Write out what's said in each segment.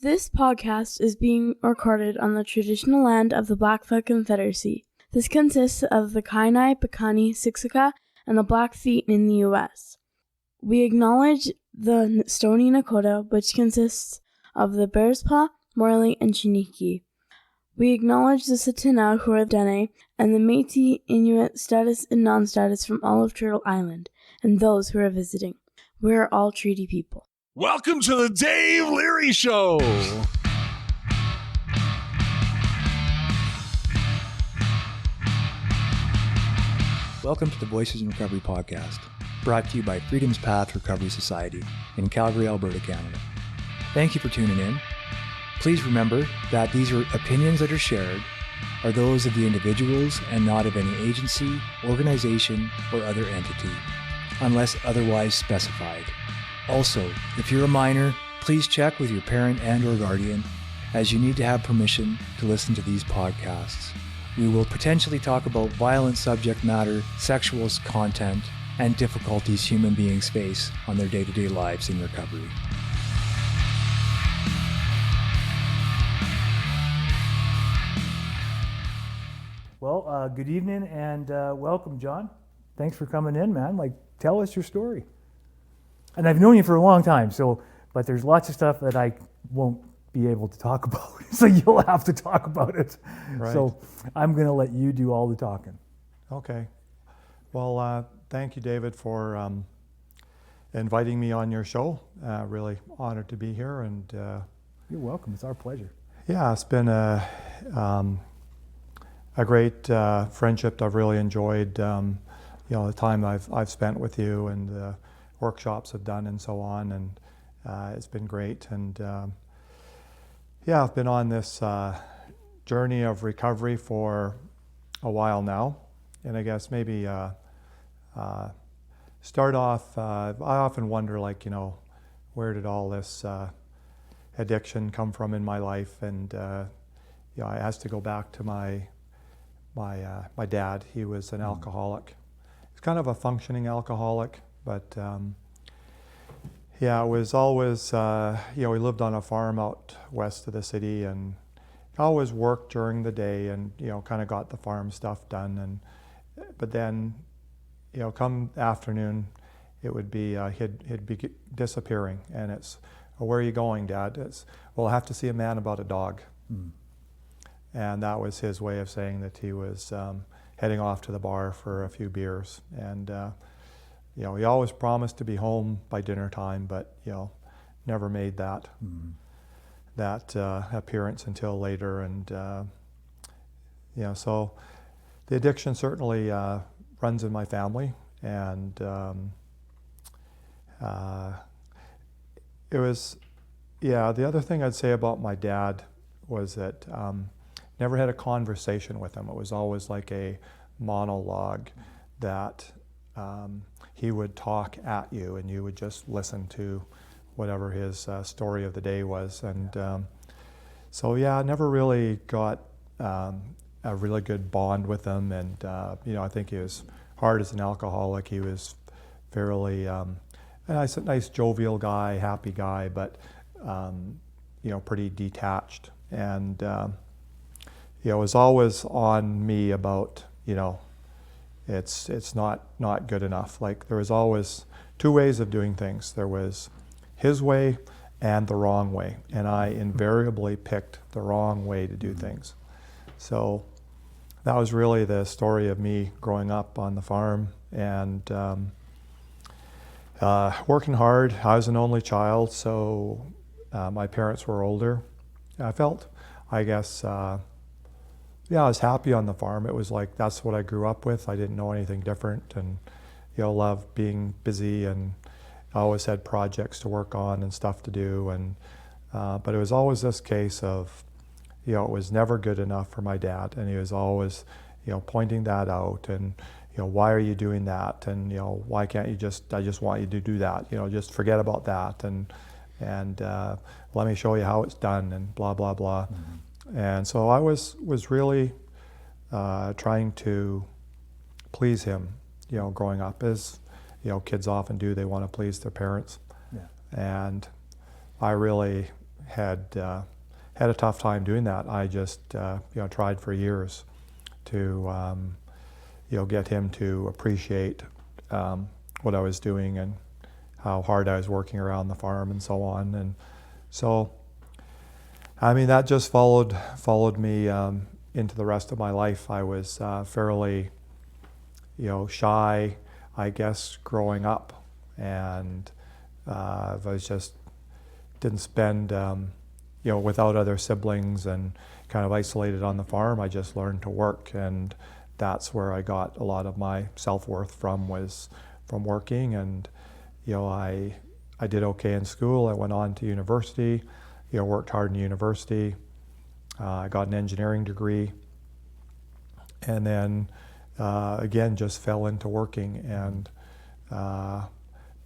This podcast is being recorded on the traditional land of the Blackfoot Confederacy. This consists of the Kainai, Piikani, Siksika, and the Blackfeet in the U.S. We acknowledge the Stoney Nakoda, which consists of the Bearspaw, Morley, and Chiniki. We acknowledge the Tsuut'ina, who are Dene, and the Métis, Inuit, status and non-status from all of Turtle Island, and those who are visiting. We are all treaty people. Welcome to the Dave Leary Show. Welcome to the Voices in Recovery podcast, brought to you by Freedom's Path Recovery Society in Calgary, Alberta, Canada. Thank you for tuning in. Please remember that these opinions that are shared are those of the individuals and not of any agency, organization, or other entity, unless otherwise specified. Also, if you're a minor, please check with your parent and or guardian, as you need to have permission to listen to these podcasts. We will potentially talk about violent subject matter, sexual content, and difficulties human beings face on their day-to-day lives in recovery. Well, good evening and welcome, John. Thanks for coming in, man. Tell us your story. And I've known you for a long time, but there's lots of stuff that I won't be able to talk about, so you'll have to talk about it. Right. So I'm going to let you do all the talking. Okay. Well, thank you, David, for inviting me on your show. Really honored to be here, and You're welcome. It's our pleasure. yeah, it's been a great friendship. I've really enjoyed the time I've spent with you and the workshops I've done and so on, and it's been great. And yeah, I've been on this journey of recovery for a while now, and I guess maybe start off, I often wonder, where did all this addiction come from in my life? And I has to go back to my dad. He was an alcoholic. He's kind of a functioning alcoholic, but it was always, we lived on a farm out west of the city, and always worked during the day and, kind of got the farm stuff done. But then, come afternoon, it would be, he'd be disappearing. And it's, where are you going, Dad? It's, well, I have to see a man about a dog. Mm. And that was his way of saying that he was heading off to the bar for a few beers. And, he always promised to be home by dinner time, but, never made that appearance until later. And, so the addiction certainly runs in my family. And it was, the other thing I'd say about my dad was that never had a conversation with him. It was always like a monologue that he would talk at you, and you would just listen to whatever his story of the day was. And I never really got a really good bond with him. And I think he was hard as an alcoholic. He was fairly a nice jovial guy, happy guy, but pretty detached. And it was always on me about, it's not good enough. There was always two ways of doing things. There was his way and the wrong way. And I invariably picked the wrong way to do things. So that was really the story of me growing up on the farm and working hard. I was an only child, so my parents were older. I felt, I guess, I was happy on the farm. It was like, that's what I grew up with. I didn't know anything different, and, loved being busy, and I always had projects to work on and stuff to do. And, but it was always this case of, it was never good enough for my dad. And he was always, pointing that out, and, why are you doing that? And, why can't you I just want you to do that. Just forget about that. And let me show you how it's done, and blah, blah, blah. Mm-hmm. And so I was really trying to please him, growing up, as kids often do. They want to please their parents. Yeah. And I really had a tough time doing that. I just tried for years to get him to appreciate what I was doing and how hard I was working around the farm and so on. And so, I mean, that just followed me into the rest of my life. I was fairly, shy, I guess, growing up, and I was just didn't spend, without other siblings and kind of isolated on the farm. I just learned to work, and that's where I got a lot of my self-worth from, was from working. And I did okay in school. I went on to university, worked hard in university. I got an engineering degree, and then again just fell into working, and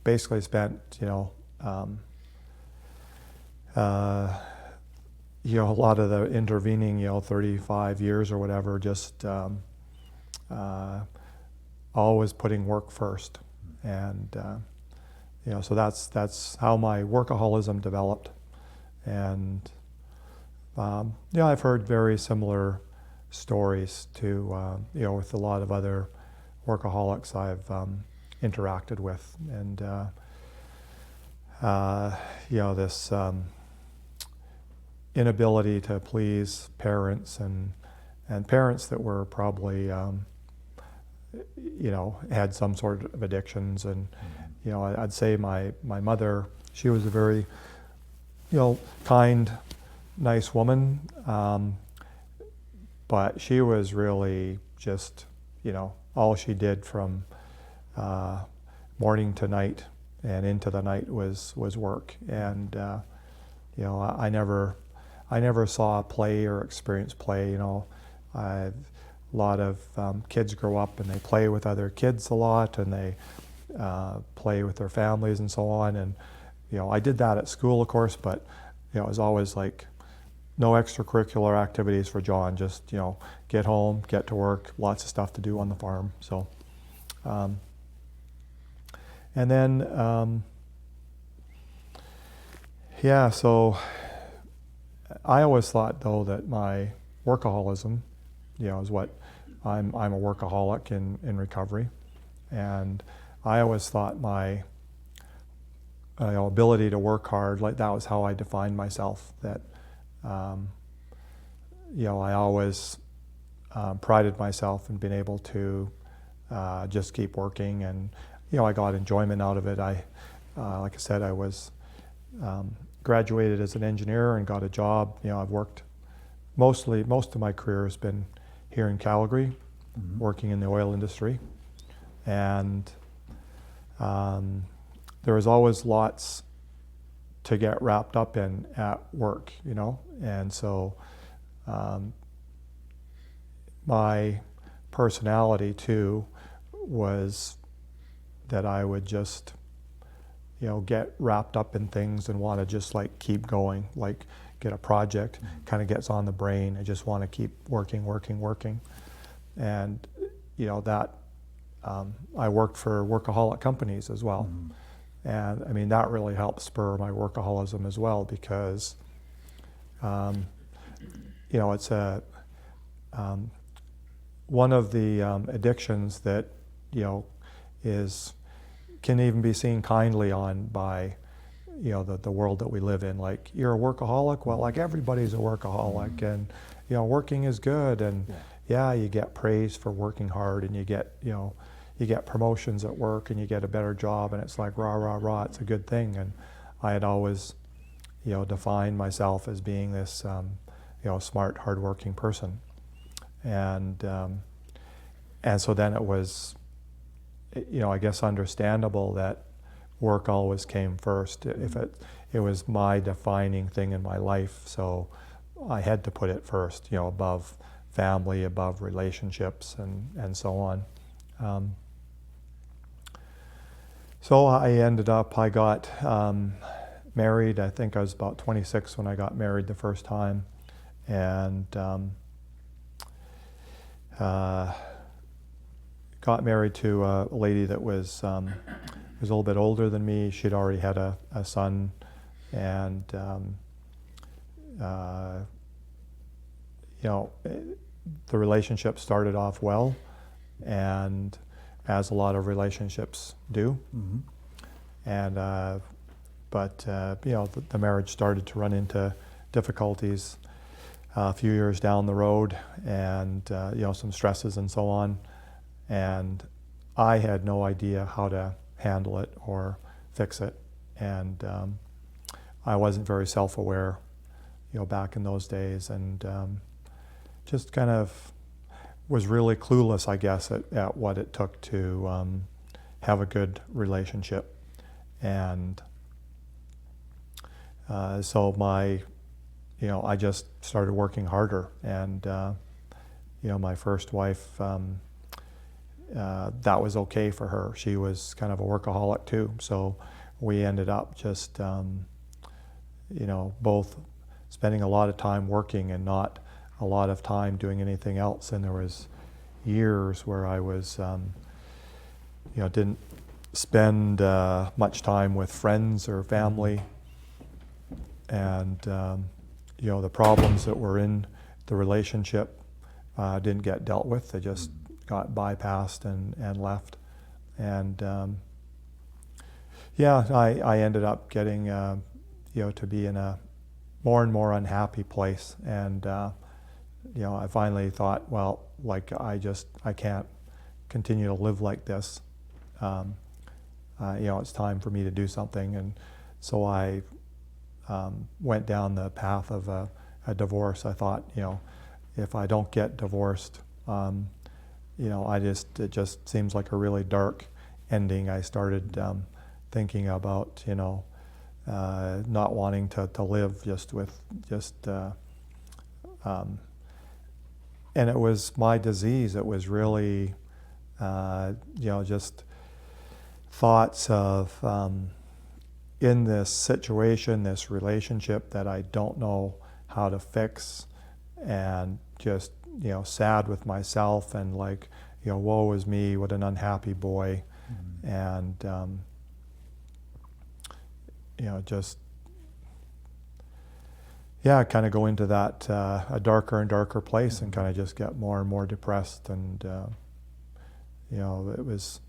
basically spent a lot of the intervening 35 years or whatever just always putting work first. And so that's how my workaholism developed. And I've heard very similar stories to with a lot of other workaholics I've interacted with. And this inability to please parents, and parents that were probably had some sort of addictions. And I'd say my mother, she was a very kind, nice woman, but she was really just all she did from morning to night and into the night was work. And I never saw play or experience play. A lot of kids grow up and they play with other kids a lot, and they play with their families and so on. And I did that at school, of course, but it was always like no extracurricular activities for John. Just get home, get to work, lots of stuff to do on the farm. So, and then so I always thought though that my workaholism, is what I'm a workaholic in recovery, and I always thought my ability to work hard, like that was how I defined myself. That I always prided myself in being able to just keep working, and I got enjoyment out of it. Like I said, I was graduated as an engineer and got a job. I've worked most of my career has been here in Calgary, working in the oil industry, and there was always lots to get wrapped up in at work, and so my personality too was that I would just get wrapped up in things and want to just like keep going, like get a project, kind of gets on the brain. I just want to keep working. And that I worked for workaholic companies as well. And I mean, that really helped spur my workaholism as well, because it's one of the addictions that can even be seen kindly on by the world that we live in. Like, you're a workaholic? Well, like, everybody's a workaholic, and working is good, and you get praise for working hard, and you get promotions at work, and you get a better job, and it's like rah rah rah, it's a good thing. And I had always defined myself as being this smart, hardworking person, and so then it was I guess understandable that work always came first. If it was my defining thing in my life, so I had to put it first, above family, above relationships, and so on. So I got married. I think I was about 26 when I got married the first time, and got married to a lady that was a little bit older than me. She'd already had a son, and you know, the relationship started off well, and as a lot of relationships do. Mm-hmm. And but you know, the marriage started to run into difficulties a few years down the road, and you know, some stresses and so on. And I had no idea how to handle it or fix it, and I wasn't very self-aware, you know, back in those days, and just kind of was really clueless, I guess, at what it took to have a good relationship. And so you know, I just started working harder, and you know, my first wife, that was okay for her. She was kind of a workaholic too, so we ended up just you know, both spending a lot of time working and not a lot of time doing anything else. And there was years where I was you know, didn't spend much time with friends or family, and you know, the problems that were in the relationship didn't get dealt with. They just got bypassed and left. And yeah, I ended up getting you know, to be in a more and more unhappy place. And you know, I finally thought, well, like, I can't continue to live like this. You know, it's time for me to do something. And so I went down the path of a divorce. I thought, you know, if I don't get divorced, you know, it just seems like a really dark ending. I started thinking about, you know, not wanting to live and it was my disease. It was really, you know, just thoughts of, in this situation, this relationship that I don't know how to fix, and just, you know, sad with myself, and like, you know, woe is me, what an unhappy boy. Mm-hmm. And you know, just, yeah, kind of go into that a darker and darker place, and kind of just get more and more depressed. And you know, it was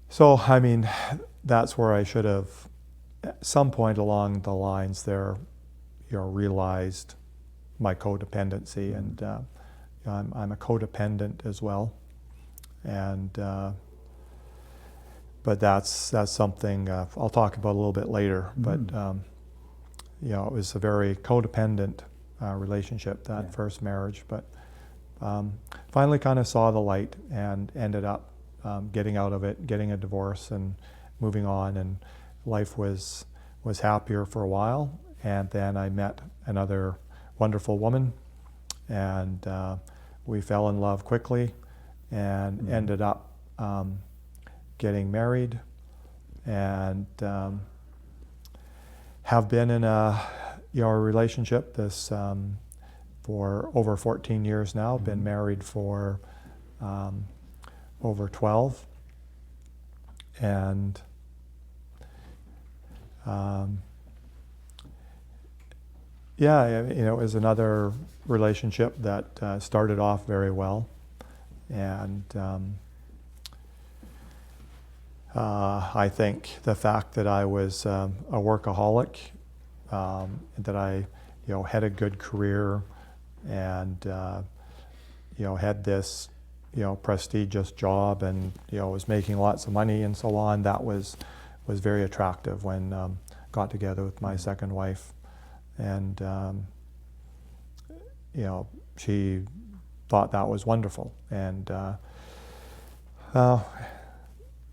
so, I mean, that's where I should have, at some point along the lines there, you know, realized my codependency. And you know, I'm a codependent as well, and but that's something I'll talk about a little bit later. Mm-hmm. But you know, it was a very codependent relationship, that first marriage. But finally, kind of saw the light, and ended up getting out of it, getting a divorce, and moving on. And life was happier for a while. And then I met another wonderful woman, and we fell in love quickly, and ended up getting married, and have been in a relationship for over 14 years now. Mm-hmm. Been married for over 12, and yeah, you know, it was another relationship that started off very well, and I think the fact that I was a workaholic, that I, you know, had a good career, and you know, had this, you know, prestigious job, and, you know, was making lots of money and so on, that was very attractive when got together with my second wife. And you know, she thought that was wonderful, and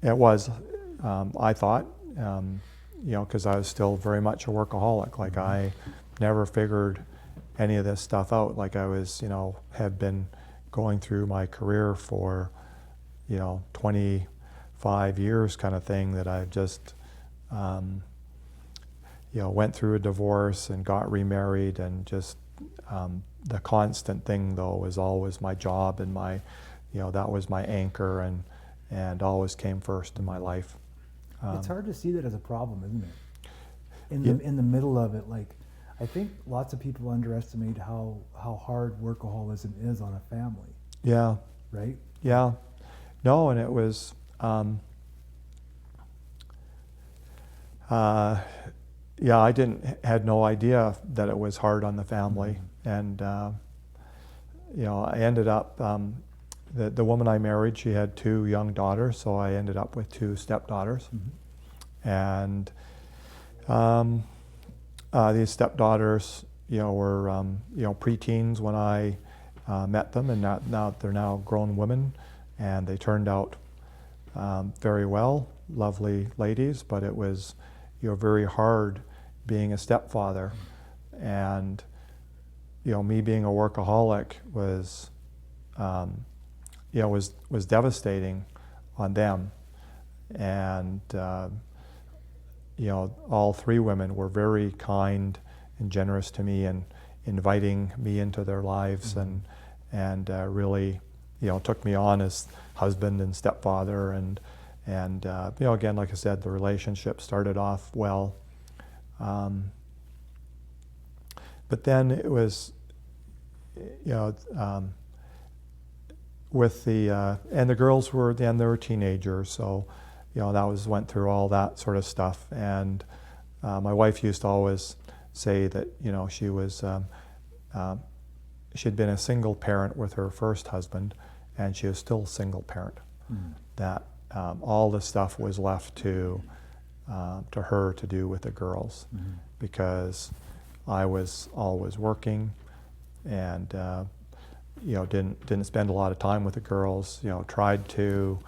it was, I thought, you know, because I was still very much a workaholic. Like, I never figured any of this stuff out. Like, I was, you know, had been going through my career for, you know, 25 years kind of thing, that I've just, you know, went through a divorce and got remarried, and just the constant thing though was always my job, and my, you know, that was my anchor, and always came first in my life. It's hard to see that as a problem, isn't it? in the middle of it. Like, I think lots of people underestimate how hard workaholism is on a family. Yeah. Right? Yeah. No, and it was, I had no idea that it was hard on the family. And, I ended up, the woman I married, she had 2 young daughters, so I ended up with 2 stepdaughters. And these stepdaughters, were, preteens when I met them, and now they're grown women, and they turned out very well, lovely ladies, but it was, very hard being a stepfather. And, me being a workaholic was, was devastating on them. And, all 3 women were very kind and generous to me and inviting me into their lives, and really, took me on as husband and stepfather. And again, like I said, the relationship started off well. But then it was, with and the girls were, then they were teenagers, so, went through all that sort of stuff. And my wife used to always say that, she was, she'd been a single parent with her first husband, and she was still a single parent. That all the stuff was left to her to do with the girls, because I was always working, and didn't spend a lot of time with the girls. Tried to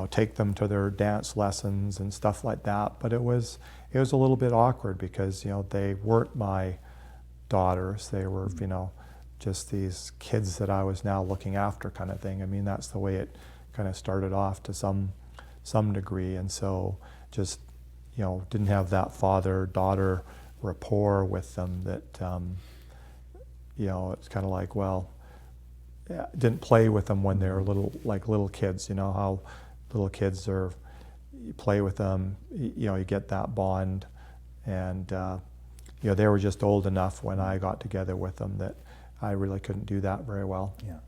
take them to their dance lessons and stuff like that, but it was a little bit awkward because they weren't my daughters. They were just these kids that I was now looking after, kind of thing. I mean, that's the way it kind of started off to some degree. And so just didn't have that father-daughter rapport with them that it's kind of like, well, didn't play with them when they were little kids. How little kids are, you play with them, you get that bond. And they were just old enough when I got together with them that I really couldn't do that very well. Yeah.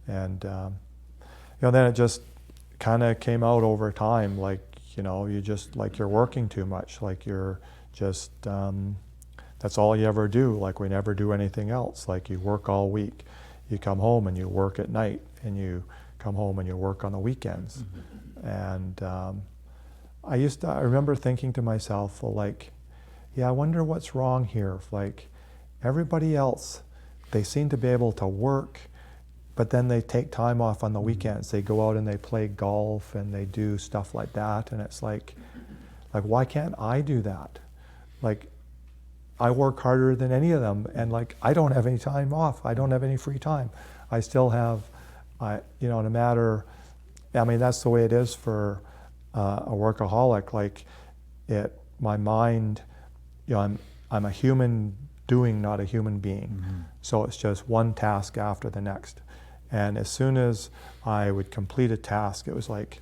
And then it just kind of came out over time, like, you just, like, you're working too much, like you're just, that's all you ever do, like we never do anything else. Like, you work all week, you come home and you work at night, and you come home and you work on the weekends. And I remember thinking to myself, well, like, yeah, I wonder what's wrong here. Like, everybody else, they seem to be able to work, but then they take time off on the weekends. They go out and they play golf and they do stuff like that. And it's like, why can't I do that? Like, I work harder than any of them, and like, I don't have any time off. I don't have any free time. I still have, no matter, I mean, that's the way it is for a workaholic. Like, my mind, I'm a human doing, not a human being. So it's just one task after the next. And as soon as I would complete a task, it was like,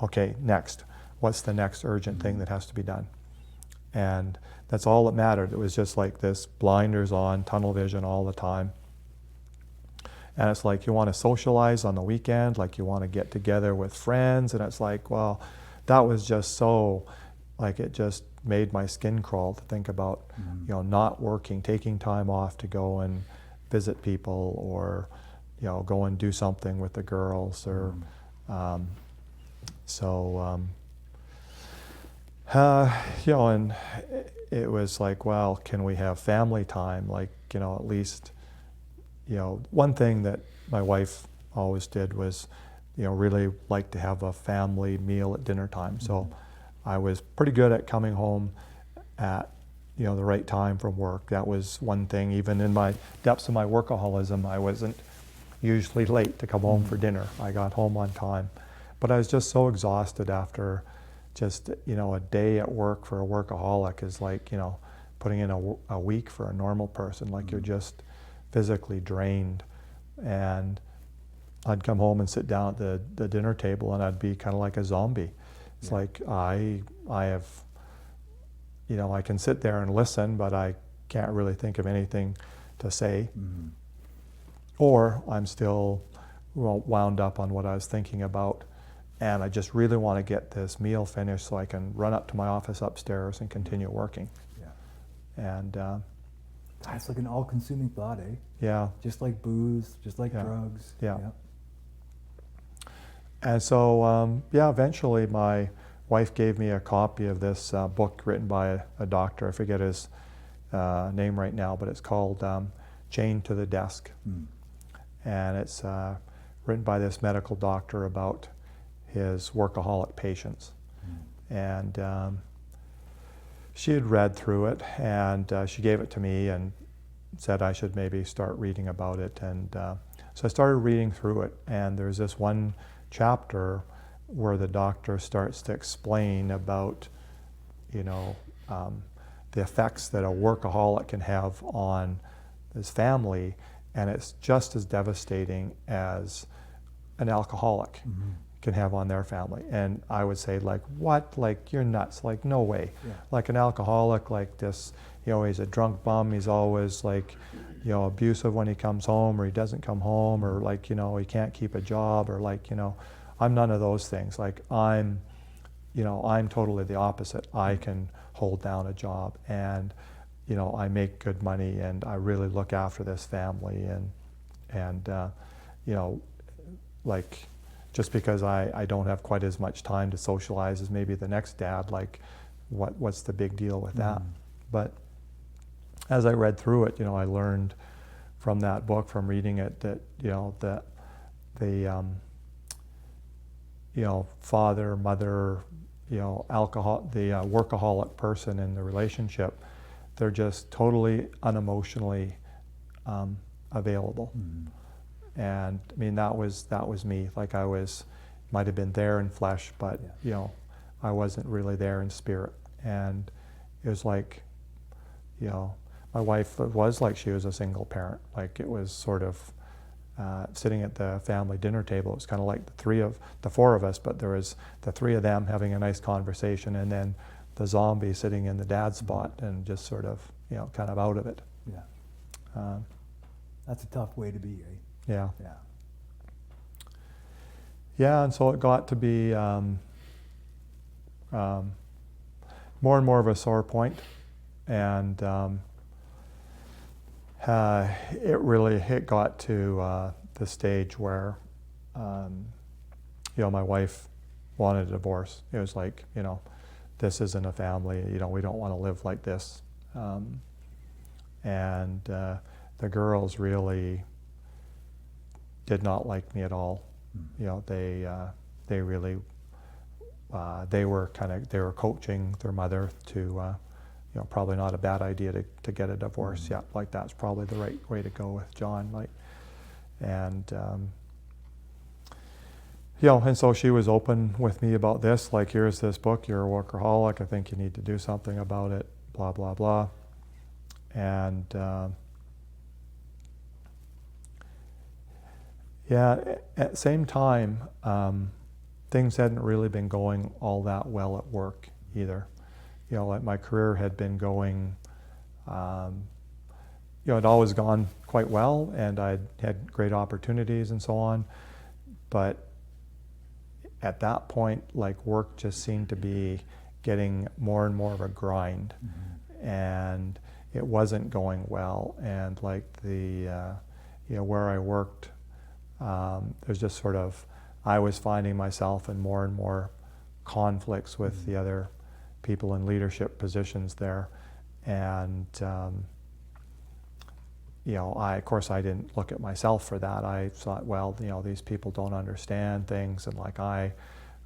okay, next. What's the next urgent thing that has to be done? And that's all that mattered. It was just like this blinders on, tunnel vision all the time. And it's like, you want to socialize on the weekend, like you want to get together with friends. And it's like, well, that was just so, like, it just made my skin crawl to think about, not working, taking time off to go and visit people, or, go and do something with the girls, or, and it was like, well, can we have family time? Like, at least, one thing that my wife always did was, really like to have a family meal at dinner time. So I was pretty good at coming home at, the right time from work. That was one thing. Even in my depths of my workaholism, I wasn't usually late to come home for dinner. I got home on time. But I was just so exhausted after just, a day at work for a workaholic is like, putting in a week for a normal person. Like, you're just physically drained. And I'd come home and sit down at the dinner table, and I'd be kind of like a zombie. It's like, I have I can sit there and listen, but I can't really think of anything to say. Mm-hmm. Or I'm still wound up on what I was thinking about, and I just really want to get this meal finished so I can run up to my office upstairs and continue working. Yeah. And It's like an all-consuming thought, eh? yeah. Just like booze, just like Yeah. drugs. Yeah. And so, eventually my wife gave me a copy of this book written by a doctor. I forget his name right now, but it's called Chained to the Desk. Mm. And it's written by this medical doctor about his workaholic patients. Mm. And she had read through it, and she gave it to me and said I should maybe start reading about it. And so I started reading through it, and there's this one chapter where the doctor starts to explain about, the effects that a workaholic can have on his family, and it's just as devastating as an alcoholic Mm-hmm. can have on their family. And I would say, like, what? Like, you're nuts. Like, no way. Yeah. Like an alcoholic, like this, he's a drunk bum. He's always like, abusive when he comes home, or he doesn't come home, or like, he can't keep a job, or like, I'm none of those things. Like, I'm totally the opposite. I can hold down a job, and, I make good money, and I really look after this family, and like, just because I don't have quite as much time to socialize as maybe the next dad, like, what's the big deal with that? But as I read through it, I learned from that book, from reading it, that, that the, father, mother, the workaholic person in the relationship, they're just totally unemotionally available. Mm. And I mean, that was me. Like, might have been there in flesh, but I wasn't really there in spirit. And it was like, my wife was like she was a single parent. Like, it was sort of sitting at the family dinner table. It was kind of like the four of us, but there was the three of them having a nice conversation, and then the zombie sitting in the dad spot and just sort of, kind of out of it. Yeah. That's a tough way to be, eh? Yeah. Yeah. Yeah, and so it got to be more and more of a sore point, and it got to the stage where my wife wanted a divorce. It was like, this isn't a family. We don't want to live like this, and the girls really did not like me at all. They really they were coaching their mother to probably not a bad idea to get a divorce. Yeah, like, that's probably the right way to go with John. Like, and and so she was open with me about this. Like, here's this book. You're a workaholic. I think you need to do something about it. Blah blah blah. And at the same time, things hadn't really been going all that well at work either. Like, my career had been going, it'd always gone quite well, and I'd had great opportunities and so on. But at that point, like, work just seemed to be getting more and more of a grind, and it wasn't going well. And like, the, where I worked, there's just sort of, I was finding myself in more and more conflicts with the other people in leadership positions there. And, of course, I didn't look at myself for that. I thought, well, these people don't understand things, and like, I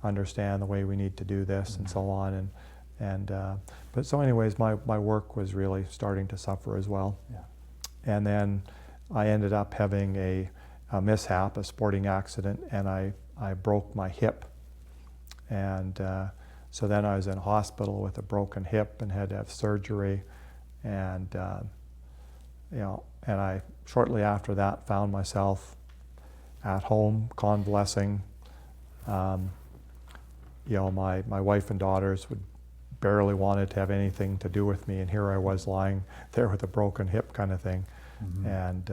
understand the way we need to do this, and so on. But so anyways, my work was really starting to suffer as well. Yeah. And then I ended up having a mishap, a sporting accident, and I broke my hip. And so then I was in hospital with a broken hip and had to have surgery. And, and I, shortly after that, found myself at home convalescing. My wife and daughters would barely wanted to have anything to do with me, and here I was lying there with a broken hip kind of thing. And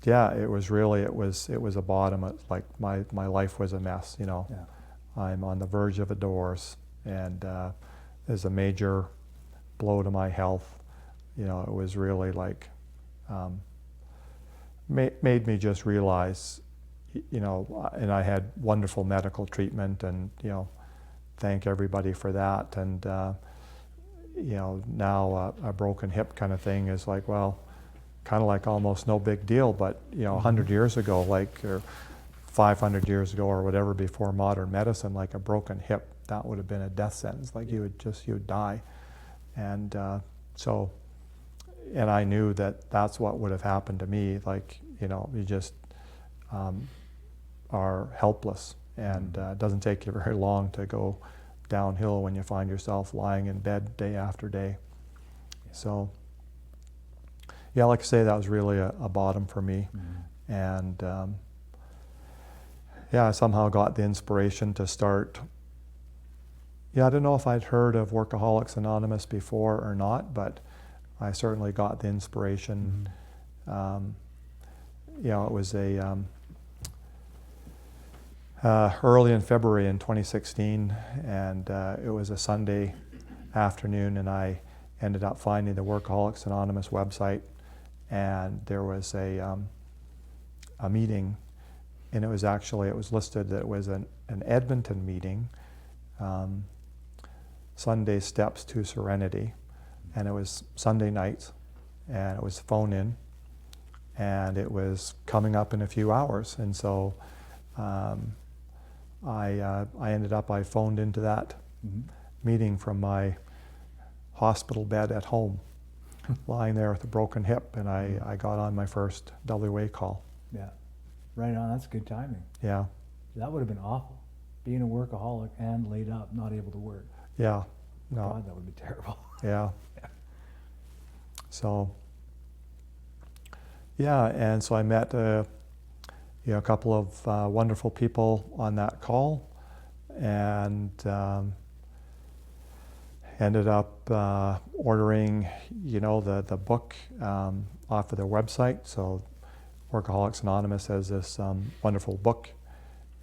yeah, it was a bottom. Like my life was a mess, you know. Yeah. I'm on the verge of a divorce, and there's a major blow to my health. You know, it was really like made me just realize, you know, and I had wonderful medical treatment, and, you know, thank everybody for that. And you know, now a broken hip kind of thing is like, well, kind of like almost no big deal. But, you know, 100 years ago, like, or 500 years ago or whatever, before modern medicine, like a broken hip, that would have been a death sentence. Like you would die. And so, and I knew that that's what would have happened to me. Like, you know, you just are helpless, and it doesn't take you very long to go downhill when you find yourself lying in bed day after day. So, yeah, like I say, that was really a bottom for me. And yeah, I somehow got the inspiration to start. Yeah, I don't know if I'd heard of Workaholics Anonymous before or not, but I certainly got the inspiration. You know, it was early in February in 2016, and it was a Sunday afternoon, and I ended up finding the Workaholics Anonymous website, and there was a meeting, and it was listed that it was an Edmonton meeting, Sunday Steps to Serenity, and it was Sunday nights, and it was phone in, and it was coming up in a few hours. And so I phoned into that meeting from my hospital bed at home, lying there with a broken hip, and I got on my first WA call. Yeah. Right on. That's good timing. Yeah. That would have been awful. Being a workaholic and laid up, not able to work. Yeah. No. God, that would be terrible. Yeah. So, yeah, and so I met you know, a couple of wonderful people on that call, and ended up ordering, you know, the book off of their website. So Workaholics Anonymous has this wonderful book.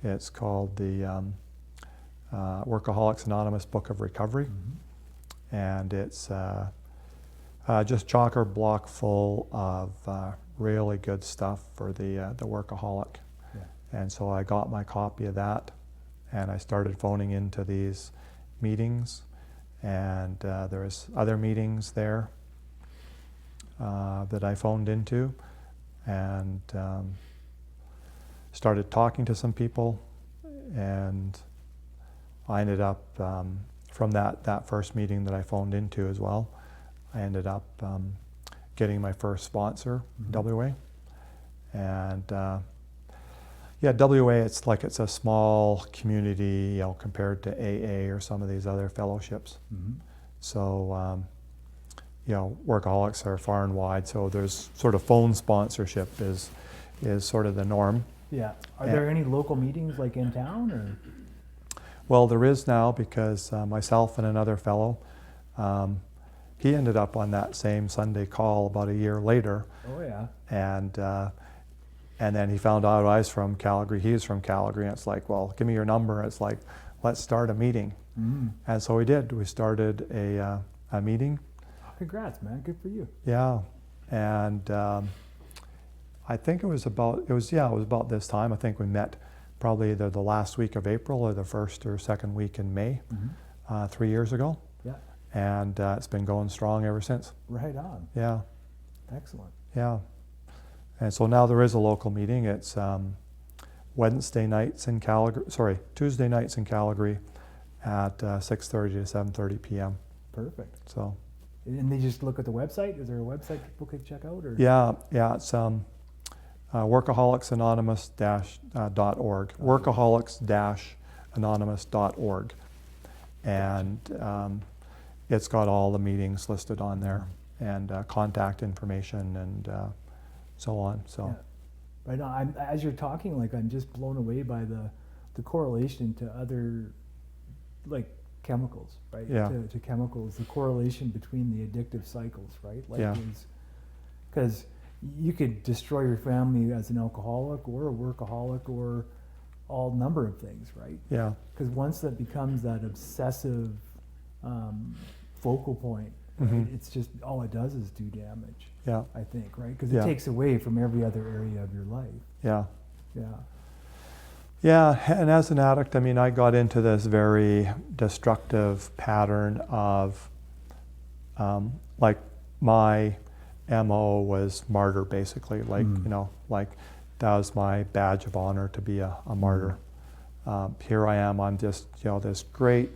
It's called the Workaholics Anonymous Book of Recovery. And it's just chock-a-block full of really good stuff for the workaholic. Yeah. And so I got my copy of that, and I started phoning into these meetings, and there was other meetings there that I phoned into, and started talking to some people, and I ended up from that first meeting that I phoned into as well, I ended up getting my first sponsor, WA. And yeah, WA, it's a small community, you know, compared to AA or some of these other fellowships. So, you know, workaholics are far and wide, so there's sort of phone sponsorship is sort of the norm. Yeah. Are there any local meetings like in town, or? Well, there is now, because myself and another fellow, he ended up on that same Sunday call about a year later. Oh yeah. And then he found out I was from Calgary. He was from Calgary, and it's like, well, give me your number. It's like, let's start a meeting. And so we did. We started a meeting. Oh, congrats, man. Good for you. Yeah, and I think it was about this time. I think we met probably either the last week of April or the first or second week in May, 3 years ago. Yeah. And it's been going strong ever since. Right on. Yeah. Excellent. Yeah. And so now there is a local meeting. It's Tuesday nights in Calgary at 6:30 to 7:30 p.m. Perfect. So. And they just look at the website? Is there a website people could check out? Or? Yeah, it's workaholicsanonymous-.org, workaholics-anonymous.org. And it's got all the meetings listed on there, and contact information, and so on. So, yeah. Right now, as you're talking, like, I'm just blown away by the correlation to other like chemicals, right? Yeah. To chemicals, the correlation between the addictive cycles, right? Like, Yeah. because you could destroy your family as an alcoholic or a workaholic or all number of things, right? Yeah. Because once that becomes that obsessive focal point, right, Mhm. it's just all it does is do damage. Yeah. I think, right? Because Yeah. it takes away from every other area of your life. Yeah. Yeah. Yeah, and as an addict, I mean, I got into this very destructive pattern of, like, my MO was martyr, basically. Like, you know, like, that was my badge of honor to be a martyr. Here I am, I'm just, you know, this great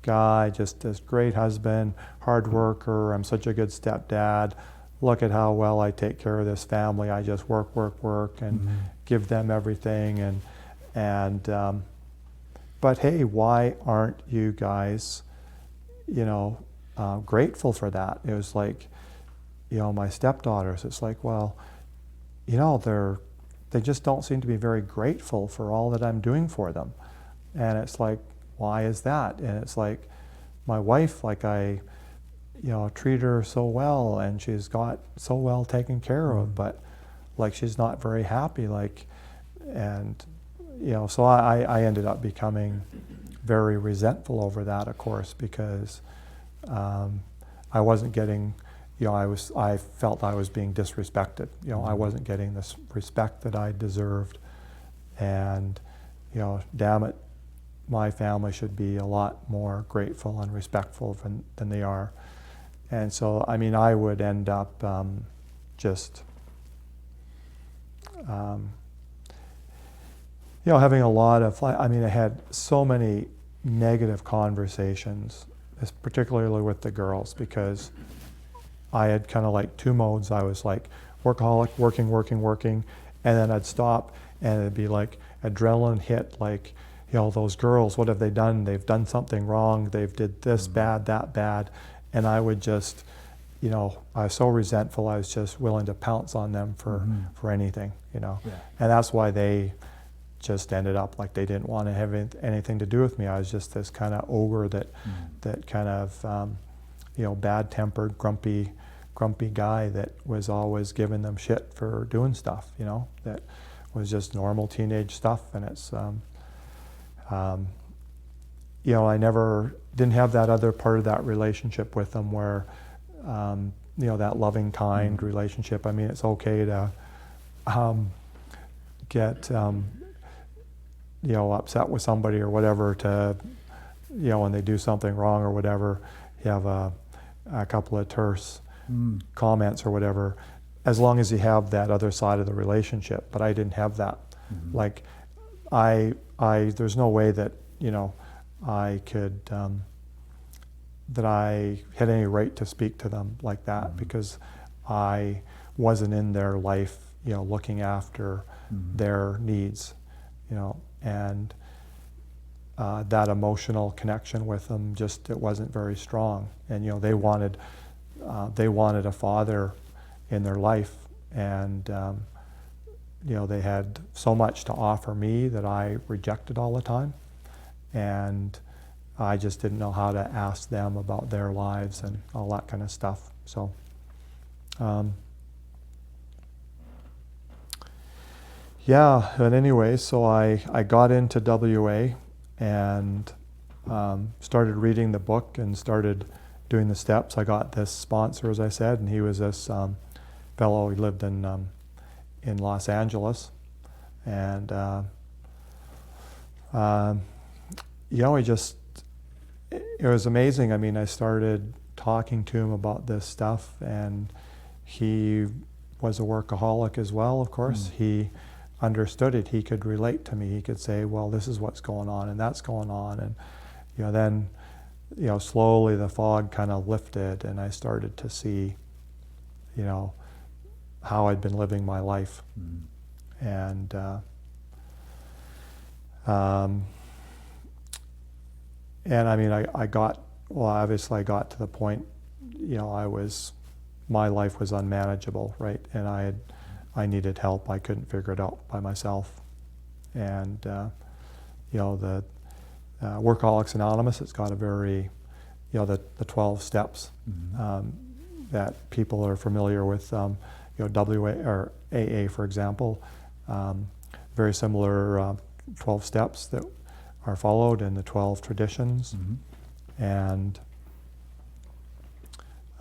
guy, just this great husband, hard worker, I'm such a good stepdad. Look at how well I take care of this family. I just work, and give them everything, but hey, why aren't you guys, you know, grateful for that? It was like, you know, my stepdaughters, it's like, well, you know, they just don't seem to be very grateful for all that I'm doing for them. And it's like, why is that? And it's like, my wife, like, I, you know, treat her so well, and she's got so well taken care of, but like, she's not very happy, like, and, you know, so I ended up becoming very resentful over that, of course, because I wasn't getting, you know, I felt I was being disrespected. You know, I wasn't getting this respect that I deserved, and, you know, damn it, my family should be a lot more grateful and respectful than they are. And so, I mean, I would end up just, you know, having a lot of, I mean, I had so many negative conversations, particularly with the girls, because I had kind of like two modes. I was like workaholic, working, and then I'd stop, and it'd be like adrenaline hit, like, you know, those girls, what have they done? They've done something wrong. They've did this bad, that bad. And I would just, you know, I was so resentful, I was just willing to pounce on them for anything, you know. Yeah. And that's why they just ended up like they didn't want to have anything to do with me. I was just this kind of ogre that kind of, you know, bad-tempered, grumpy guy that was always giving them shit for doing stuff, you know, that was just normal teenage stuff. And it's, you know, I didn't have that other part of that relationship with them where, you know, that loving, kind relationship. I mean, it's okay to get, you know, upset with somebody or whatever, to, you know, when they do something wrong or whatever, you have a couple of terse comments or whatever, as long as you have that other side of the relationship. But I didn't have that. Like, there's no way that, you know, I could, that I had any right to speak to them like that, because I wasn't in their life, you know, looking after their needs, you know, and that emotional connection with them, just, it wasn't very strong. And, you know, they wanted a father in their life, and, you know, they had so much to offer me that I rejected all the time. And I just didn't know how to ask them about their lives and all that kind of stuff. So, yeah, but anyway, so I got into WA and started reading the book and started doing the steps. I got this sponsor, as I said, and he was this fellow. He lived in Los Angeles, and you know, it was amazing. I mean, I started talking to him about this stuff, and he was a workaholic as well, of course. He understood it. He could relate to me. He could say, well, this is what's going on, and that's going on. And, you know, then, you know, slowly the fog kind of lifted, and I started to see, you know, how I'd been living my life. And I mean, obviously I got to the point, you know, my life was unmanageable, right? And I needed help. I couldn't figure it out by myself. And, you know, Workaholics Anonymous. It's got a very, the 12 steps that people are familiar with. WA or AA, for example, very similar 12 steps that are followed in the 12 traditions. And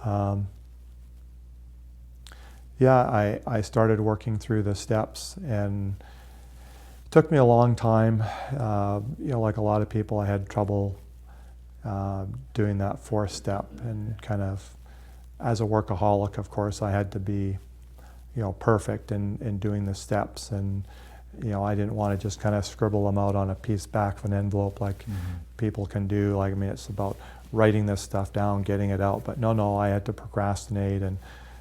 I started working through the steps, and it took me a long time. Like a lot of people, I had trouble doing that fourth step, and kind of, as a workaholic, of course, I had to be, perfect in doing the steps, and I didn't want to just kind of scribble them out on a piece back of an envelope like people can do. Like, I mean, it's about writing this stuff down, getting it out. But no, I had to procrastinate and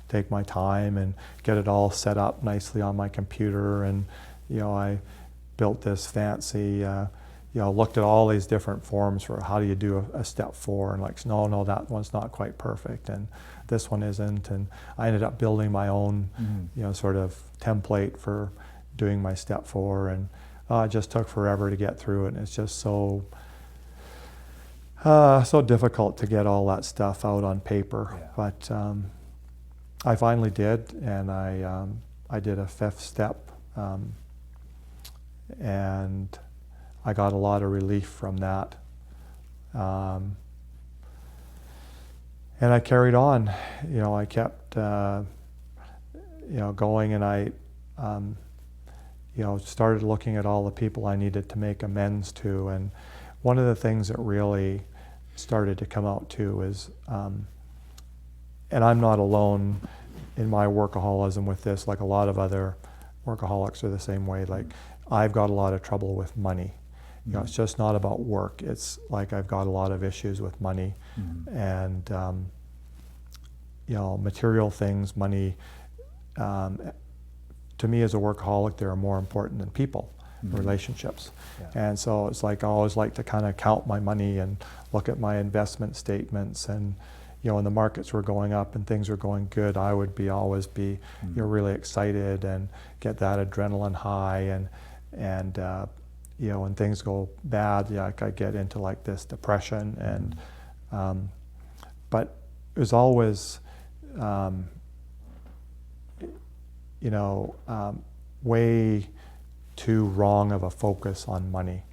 take my time and get it all set up nicely on my computer. And, I built this fancy, looked at all these different forms for how do you do a step 4, and like, no, that one's not quite perfect, and this one isn't. And I ended up building my own, sort of template for doing my step 4, and it just took forever to get through it. And it's just so difficult to get all that stuff out on paper. Yeah. But I finally did, and I did a 5th step, and I got a lot of relief from that. And I carried on. I kept going, and I started looking at all the people I needed to make amends to. And one of the things that really started to come out too is, and I'm not alone in my workaholism with this, like a lot of other workaholics are the same way. Like, I've got a lot of trouble with money. It's just not about work. It's like I've got a lot of issues with money, and material things, money. To me, as a workaholic, they're more important than people, relationships. Yeah. And so it's like I always like to kind of count my money and look at my investment statements, and when the markets were going up and things were going good, I would always be really excited and get that adrenaline high, and when things go bad, I get into like this depression, and but it was always way too wrong of a focus on money.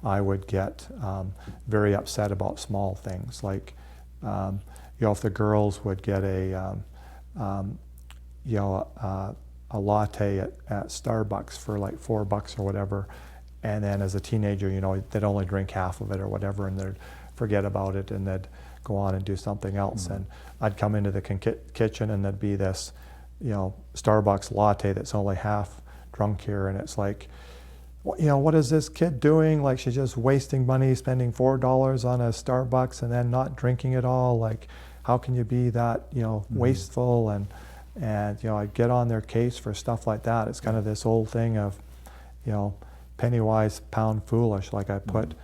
I would get very upset about small things, like if the girls would get a latte at Starbucks for like $4 or whatever, and then as a teenager, they'd only drink half of it or whatever, and they'd forget about it, and they'd go on and do something else. And I'd come into the kitchen, and there'd be this Starbucks latte that's only half drunk here, and it's like, what is this kid doing? Like, she's just wasting money, spending $4 on a Starbucks and then not drinking it all. Like, how can you be that, wasteful? And I get on their case for stuff like that. It's kind of this old thing of, penny wise, pound foolish. Like, I put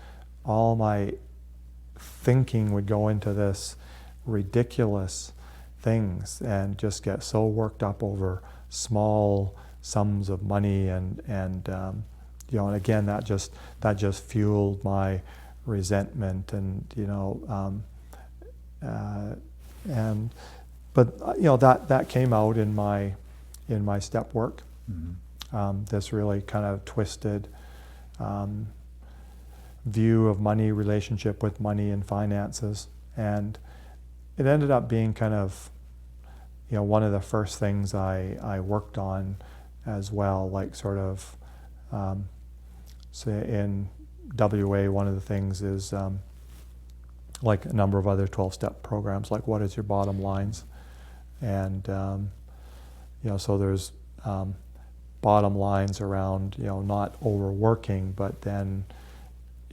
all my thinking would go into this ridiculous things, and just get so worked up over small sums of money, and again, that just fueled my resentment, and that came out in my step work. This really kind of twisted view of money, relationship with money and finances, and it ended up being kind of one of the first things I worked on as well. Like, sort of say in WA, one of the things is like a number of other 12-step programs, like what is your bottom lines, and so there's bottom lines around not overworking, but then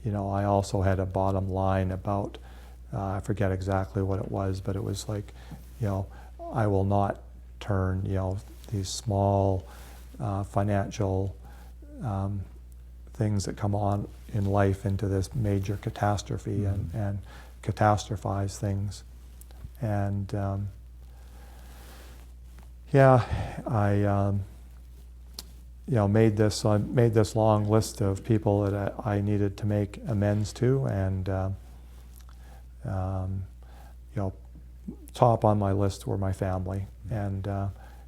I also had a bottom line about I forget exactly what it was, but it was like I will not turn these small financial things that come on in life into this major catastrophe, and catastrophize things. And made this long list of people that I needed to make amends to, and top on my list were my family, and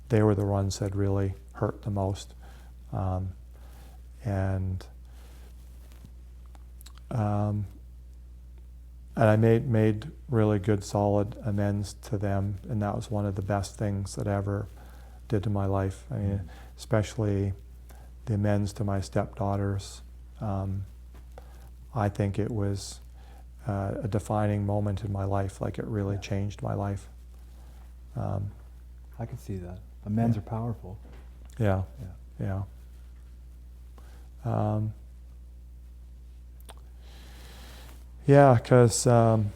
they were the ones that really hurt the most, and I made really good, solid amends to them, and that was one of the best things that I ever did to my life. I mean, especially the amends to my stepdaughters. I think it was a defining moment in my life. Like, it really changed my life. I can see that. Amends are powerful. Yeah. Yeah, because then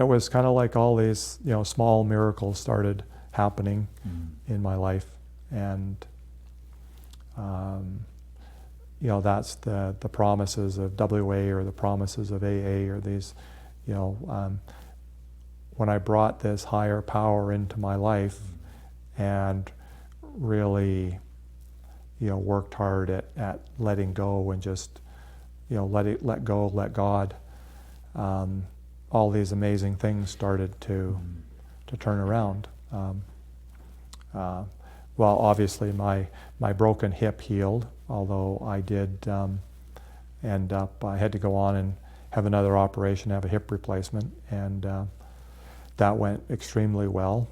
it was kind of like all these small miracles started happening in my life, and that's the promises of WA or the promises of AA, or these when I brought this higher power into my life and really worked hard at letting go and just let go, let God, all these amazing things started to turn around. Well, obviously my broken hip healed, although I did end up, I had to go on and have another operation, have a hip replacement, and that went extremely well.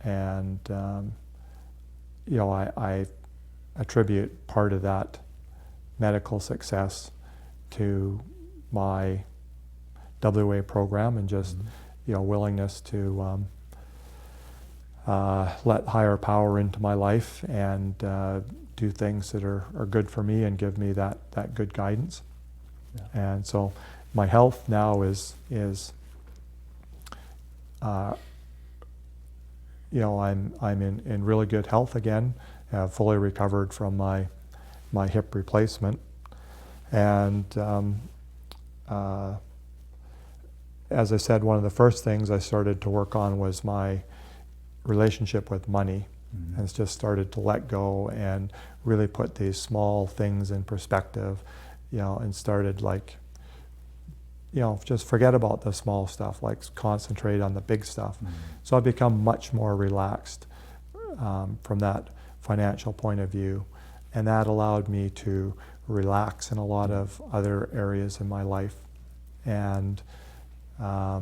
And I attribute part of that medical success to my WA program and just willingness to let higher power into my life and do things that are good for me and give me that good guidance. Yeah. And so my health now is I'm in really good health again. Have fully recovered from my hip replacement, and as I said, one of the first things I started to work on was my relationship with money, and it's just started to let go and really put these small things in perspective, and started just forget about the small stuff, concentrate on the big stuff. So I've become much more relaxed from that financial point of view, and that allowed me to relax in a lot of other areas in my life. And I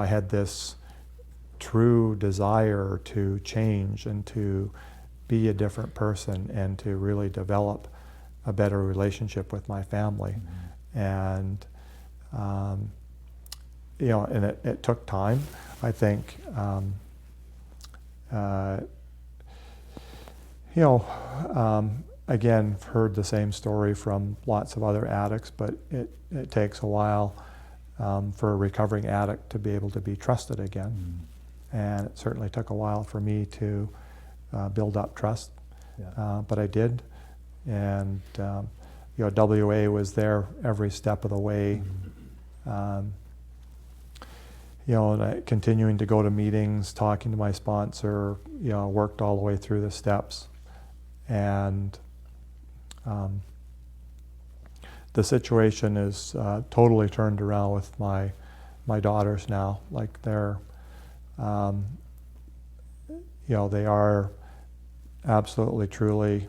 had this true desire to change and to be a different person and to really develop a better relationship with my family. And and it took time. I think again, heard the same story from lots of other addicts, but it takes a while for a recovering addict to be able to be trusted again. And it certainly took a while for me to build up trust, but I did. And WA was there every step of the way. And continuing to go to meetings, talking to my sponsor, worked all the way through the steps. And the situation is totally turned around with my daughters now. Like, they're, they are absolutely, truly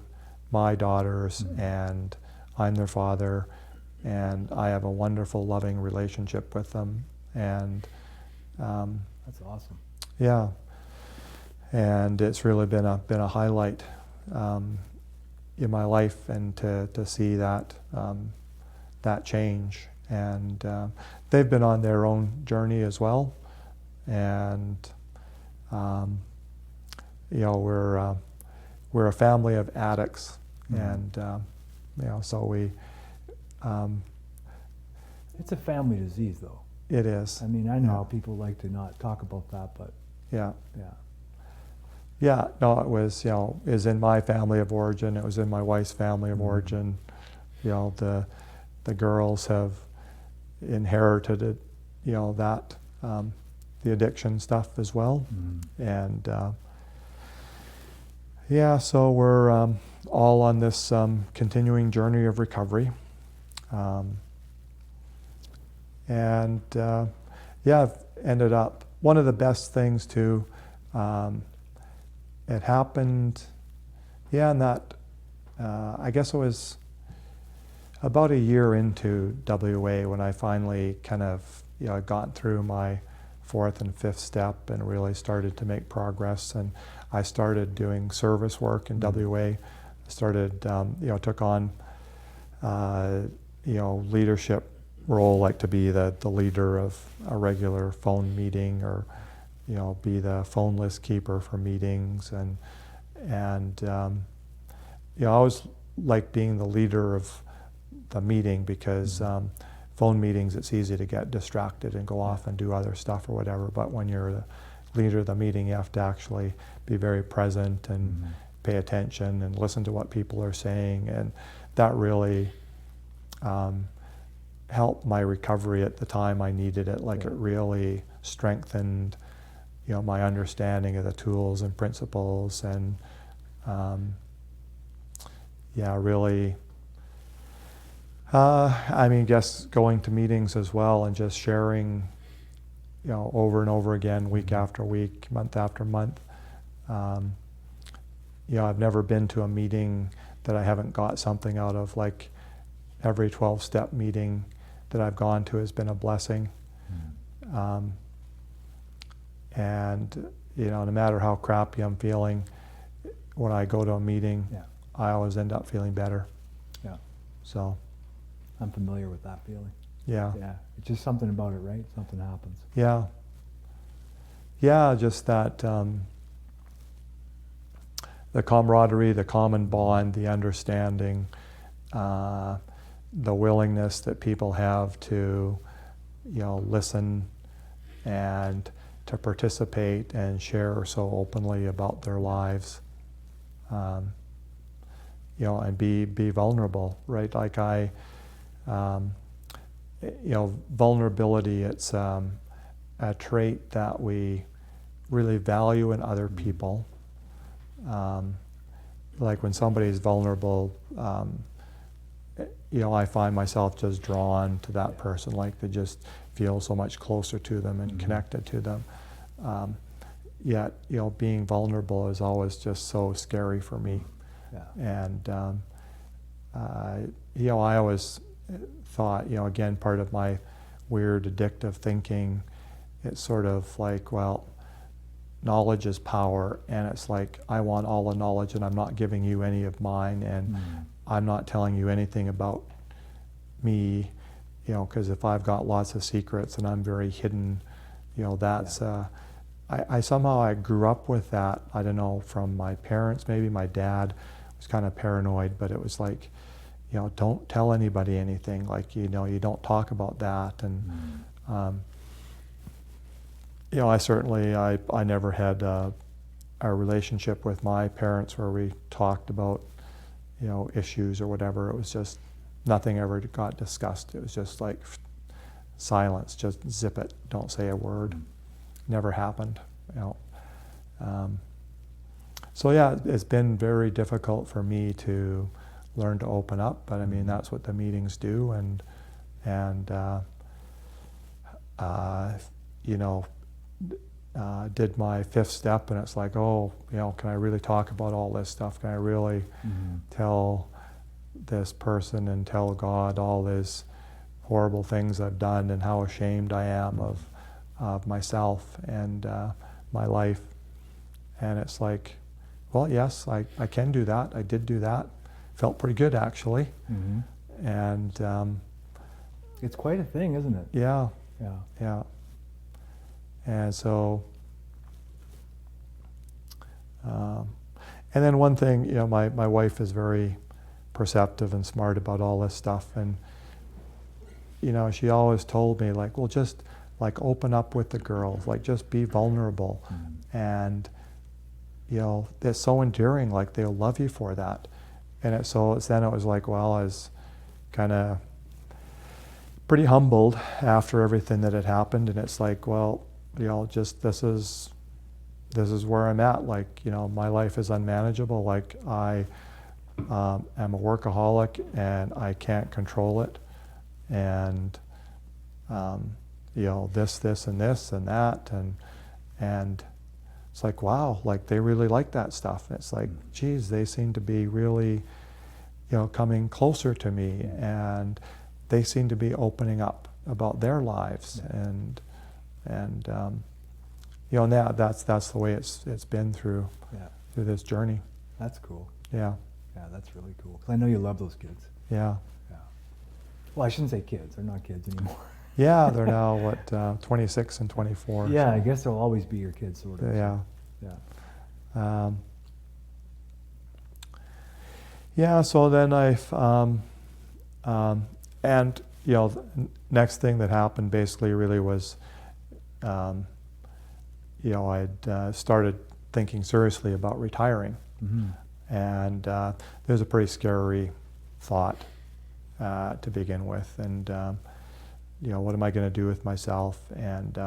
my daughters, and I'm their father, and I have a wonderful, loving relationship with them. And that's awesome. Yeah, and it's really been a highlight in my life, and to see that change. And they've been on their own journey as well, and we're a family of addicts, and so we. It's a family disease, though. It is. I mean, I know how people like to not talk about that, but yeah. No, it was is in my family of origin. It was in my wife's family of origin. The girls have inherited it. That the addiction stuff as well. And so we're all on this continuing journey of recovery. I've ended up, one of the best things too, it happened, in that, I guess it was about a year into WA when I finally kind of, got through my 4th and 5th step and really started to make progress. And I started doing service work in WA. I started, took on, leadership role, like to be the leader of a regular phone meeting, or be the phone list keeper for meetings, and I always like being the leader of the meeting, because phone meetings, it's easy to get distracted and go off and do other stuff or whatever, but when you're the leader of the meeting, you have to actually be very present and pay attention and listen to what people are saying, and that really helped my recovery at the time I needed it. Like, it really strengthened, my understanding of the tools and principles, and really, just going to meetings as well and just sharing, over and over again, week after week, month after month. I've never been to a meeting that I haven't got something out of. Like, every 12-step meeting that I've gone to has been a blessing. No matter how crappy I'm feeling, when I go to a meeting, I always end up feeling better. Yeah. So. I'm familiar with that feeling. Yeah. Yeah. It's just something about it, right? Something happens. Yeah. Yeah, just that, the camaraderie, the common bond, the understanding, the willingness that people have to, listen and to participate and share so openly about their lives, and be vulnerable, right? Like vulnerability, it's a trait that we really value in other people. Like, when somebody's vulnerable, I find myself just drawn to that person, like, to just feel so much closer to them and connected to them. Yet, being vulnerable is always just so scary for me. And, I always thought, again, part of my weird addictive thinking, it's sort of like, well, knowledge is power, and it's like, I want all the knowledge and I'm not giving you any of mine, and I'm not telling you anything about me, because if I've got lots of secrets and I'm very hidden, that's, I somehow grew up with that, I don't know, from my parents. Maybe my dad was kind of paranoid, but it was like, don't tell anybody anything, like, you don't talk about that. And I certainly, I never had a relationship with my parents where we talked about, issues or whatever. It was just, nothing ever got discussed. It was just like silence, just zip it, don't say a word. Never happened, So yeah, it's been very difficult for me to learn to open up, but I mean, that's what the meetings do, and did my 5th step, and it's like, oh, can I really talk about all this stuff? Can I really tell this person and tell God all these horrible things I've done and how ashamed I am of myself and my life? And it's like, well, yes, I can do that. I did do that. Felt pretty good, actually. And it's quite a thing, isn't it? Yeah. Yeah. Yeah. And so, and then one thing, my wife is very perceptive and smart about all this stuff, and she always told me, like, well, just like open up with the girls, like just be vulnerable, and they're so endearing, like they'll love you for that. And then it was like, well, I was kind of pretty humbled after everything that had happened, and it's like, well, just this is where I'm at. Like, my life is unmanageable. Like, I am a workaholic and I can't control it. And, this and this and that. And it's like, wow, like they really like that stuff. It's like, geez, they seem to be really, coming closer to me, and they seem to be opening up about their lives. And now that's the way it's been through this journey. That's cool. Yeah. Yeah, that's really cool. 'Cause I know you love those kids. Yeah. Yeah. Well, I shouldn't say kids. They're not kids anymore. Yeah, they're now 26 and 24. Yeah, so. I guess they'll always be your kids, sort of. Yeah. Yeah. So then and the next thing that happened basically really was, I'd started thinking seriously about retiring. Mm-hmm. And there's a pretty scary thought to begin with. And, what am I going to do with myself? And,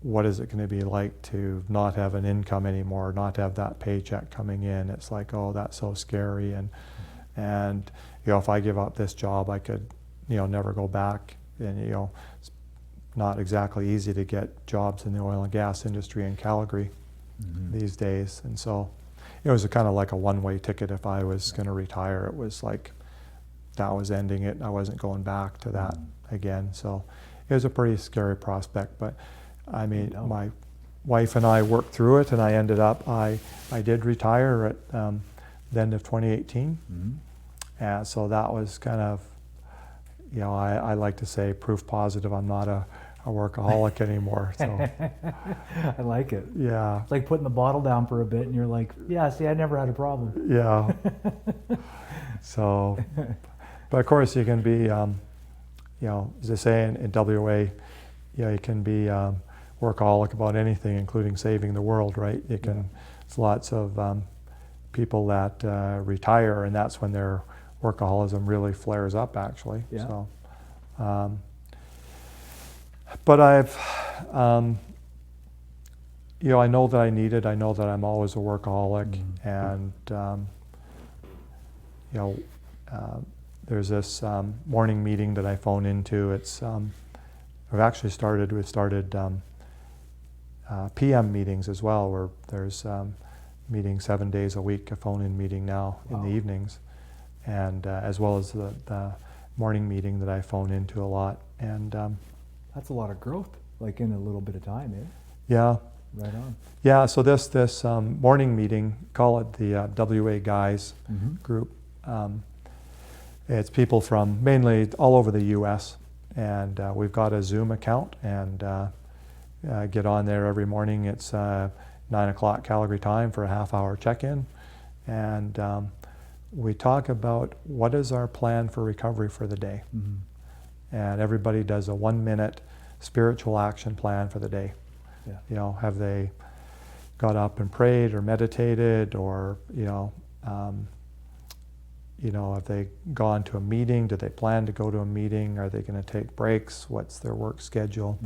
what is it going to be like to not have an income anymore, not have that paycheck coming in? It's like, oh, that's so scary. And if I give up this job, I could, never go back. And, it's not exactly easy to get jobs in the oil and gas industry in Calgary these days. And so it was kind of like a one-way ticket. If I was going to retire, it was like that was ending it. I wasn't going back to that again. So it was a pretty scary prospect. But I mean, my wife and I worked through it, and I ended up, I did retire at the end of 2018. And so that was kind of, I like to say proof positive I'm not a workaholic anymore. So I like it. yeah. It's like putting the bottle down for a bit, and you're like, yeah, see, I never had a problem. Yeah. So, but of course you can be, as they say in WA, you can be workaholic about anything, including saving the world, right? You can. There's lots of people that retire, and that's when their workaholism really flares up, actually. Yeah. So, but I've, I know that I need it. I know that I'm always a workaholic, and there's this morning meeting that I phone into. It's we started PM meetings as well, where there's meetings 7 days a week, a phone-in meeting now in the evenings, and as well as the morning meeting that I phone into a lot. And that's a lot of growth, like in a little bit of time, eh? Yeah. Right on. Yeah, so this morning meeting, call it the WA Guys group. It's people from mainly all over the US, and we've got a Zoom account, and get on there every morning. It's 9 o'clock Calgary time for a half-hour check-in, and we talk about what is our plan for recovery for the day. And everybody does a 1-minute spiritual action plan for the day. Yeah. Have they got up and prayed or meditated, or have they gone to a meeting? Do they plan to go to a meeting? Are they going to take breaks? What's their work schedule?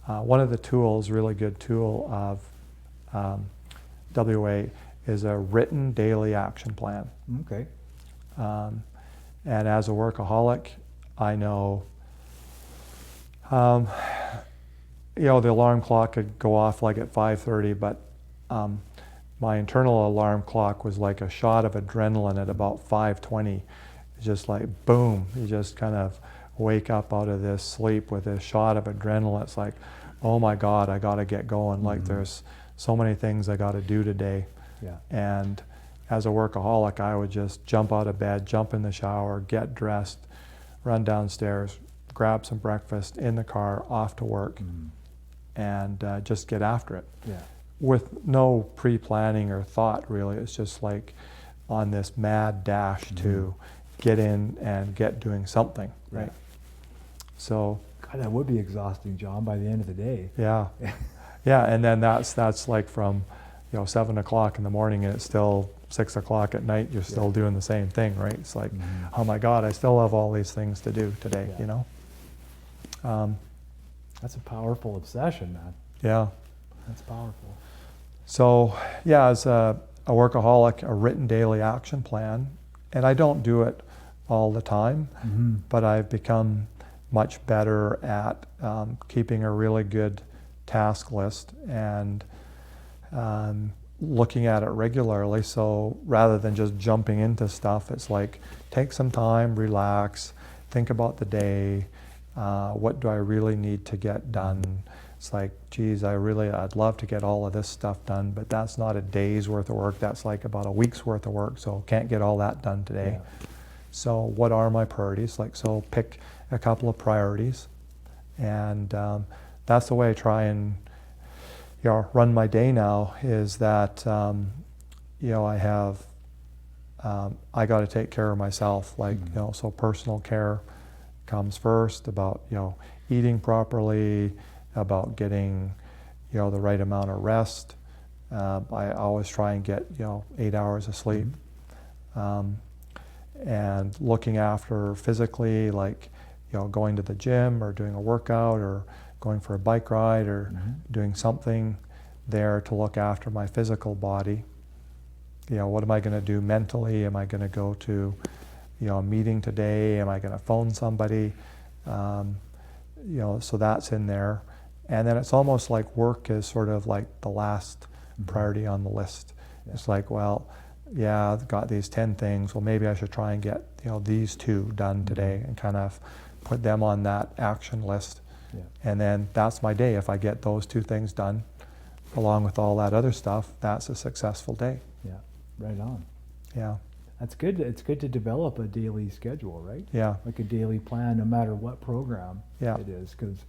One of the tools, really good tool of WA, is a written daily action plan. Okay. And as a workaholic, I know, the alarm clock could go off like at 5:30, but my internal alarm clock was like a shot of adrenaline at about 5:20. It's just like boom, you just kind of wake up out of this sleep with this shot of adrenaline. It's like, oh my God, I got to get going. Like there's so many things I got to do today. Yeah. And as a workaholic, I would just jump out of bed, jump in the shower, get dressed, run downstairs, grab some breakfast, in the car, off to work, and just get after it. Yeah. With no pre-planning or thought, really. It's just like on this mad dash to get in and get doing something, right? So, God, that would be exhausting, John, by the end of the day. yeah. Yeah, and then that's like from 7 o'clock in the morning, and it's still 6 o'clock at night. You're still doing the same thing, right? It's like, oh my God, I still have all these things to do today, That's a powerful obsession, man. Yeah. That's powerful. So, yeah, as a workaholic, a written daily action plan, and I don't do it all the time, but I've become much better at keeping a really good task list and looking at it regularly. So rather than just jumping into stuff, it's like take some time, relax, think about the day. What do I really need to get done? It's like, geez, I'd love to get all of this stuff done, but that's not a day's worth of work. That's like about a week's worth of work. So can't get all that done today. Yeah. So what are my priorities? So pick a couple of priorities, and that's the way I try and run my day now. Is that I have I got to take care of myself. So personal care comes first. About eating properly, about getting the right amount of rest. I always try and get 8 hours of sleep. And looking after physically, going to the gym or doing a workout or going for a bike ride or doing something there to look after my physical body. What am I going to do mentally? Am I going to go to a meeting today? Am I going to phone somebody? So that's in there. And then it's almost like work is sort of like the last priority on the list. Yeah. It's like, well, yeah, I've got these 10 things. Well, maybe I should try and get these 2 done today and kind of put them on that action list. Yeah. And then that's my day. If I get those 2 things done, along with all that other stuff, that's a successful day. Yeah, right on. Yeah. That's good. It's good to develop a daily schedule, right? Yeah. Like a daily plan, no matter what program it is, because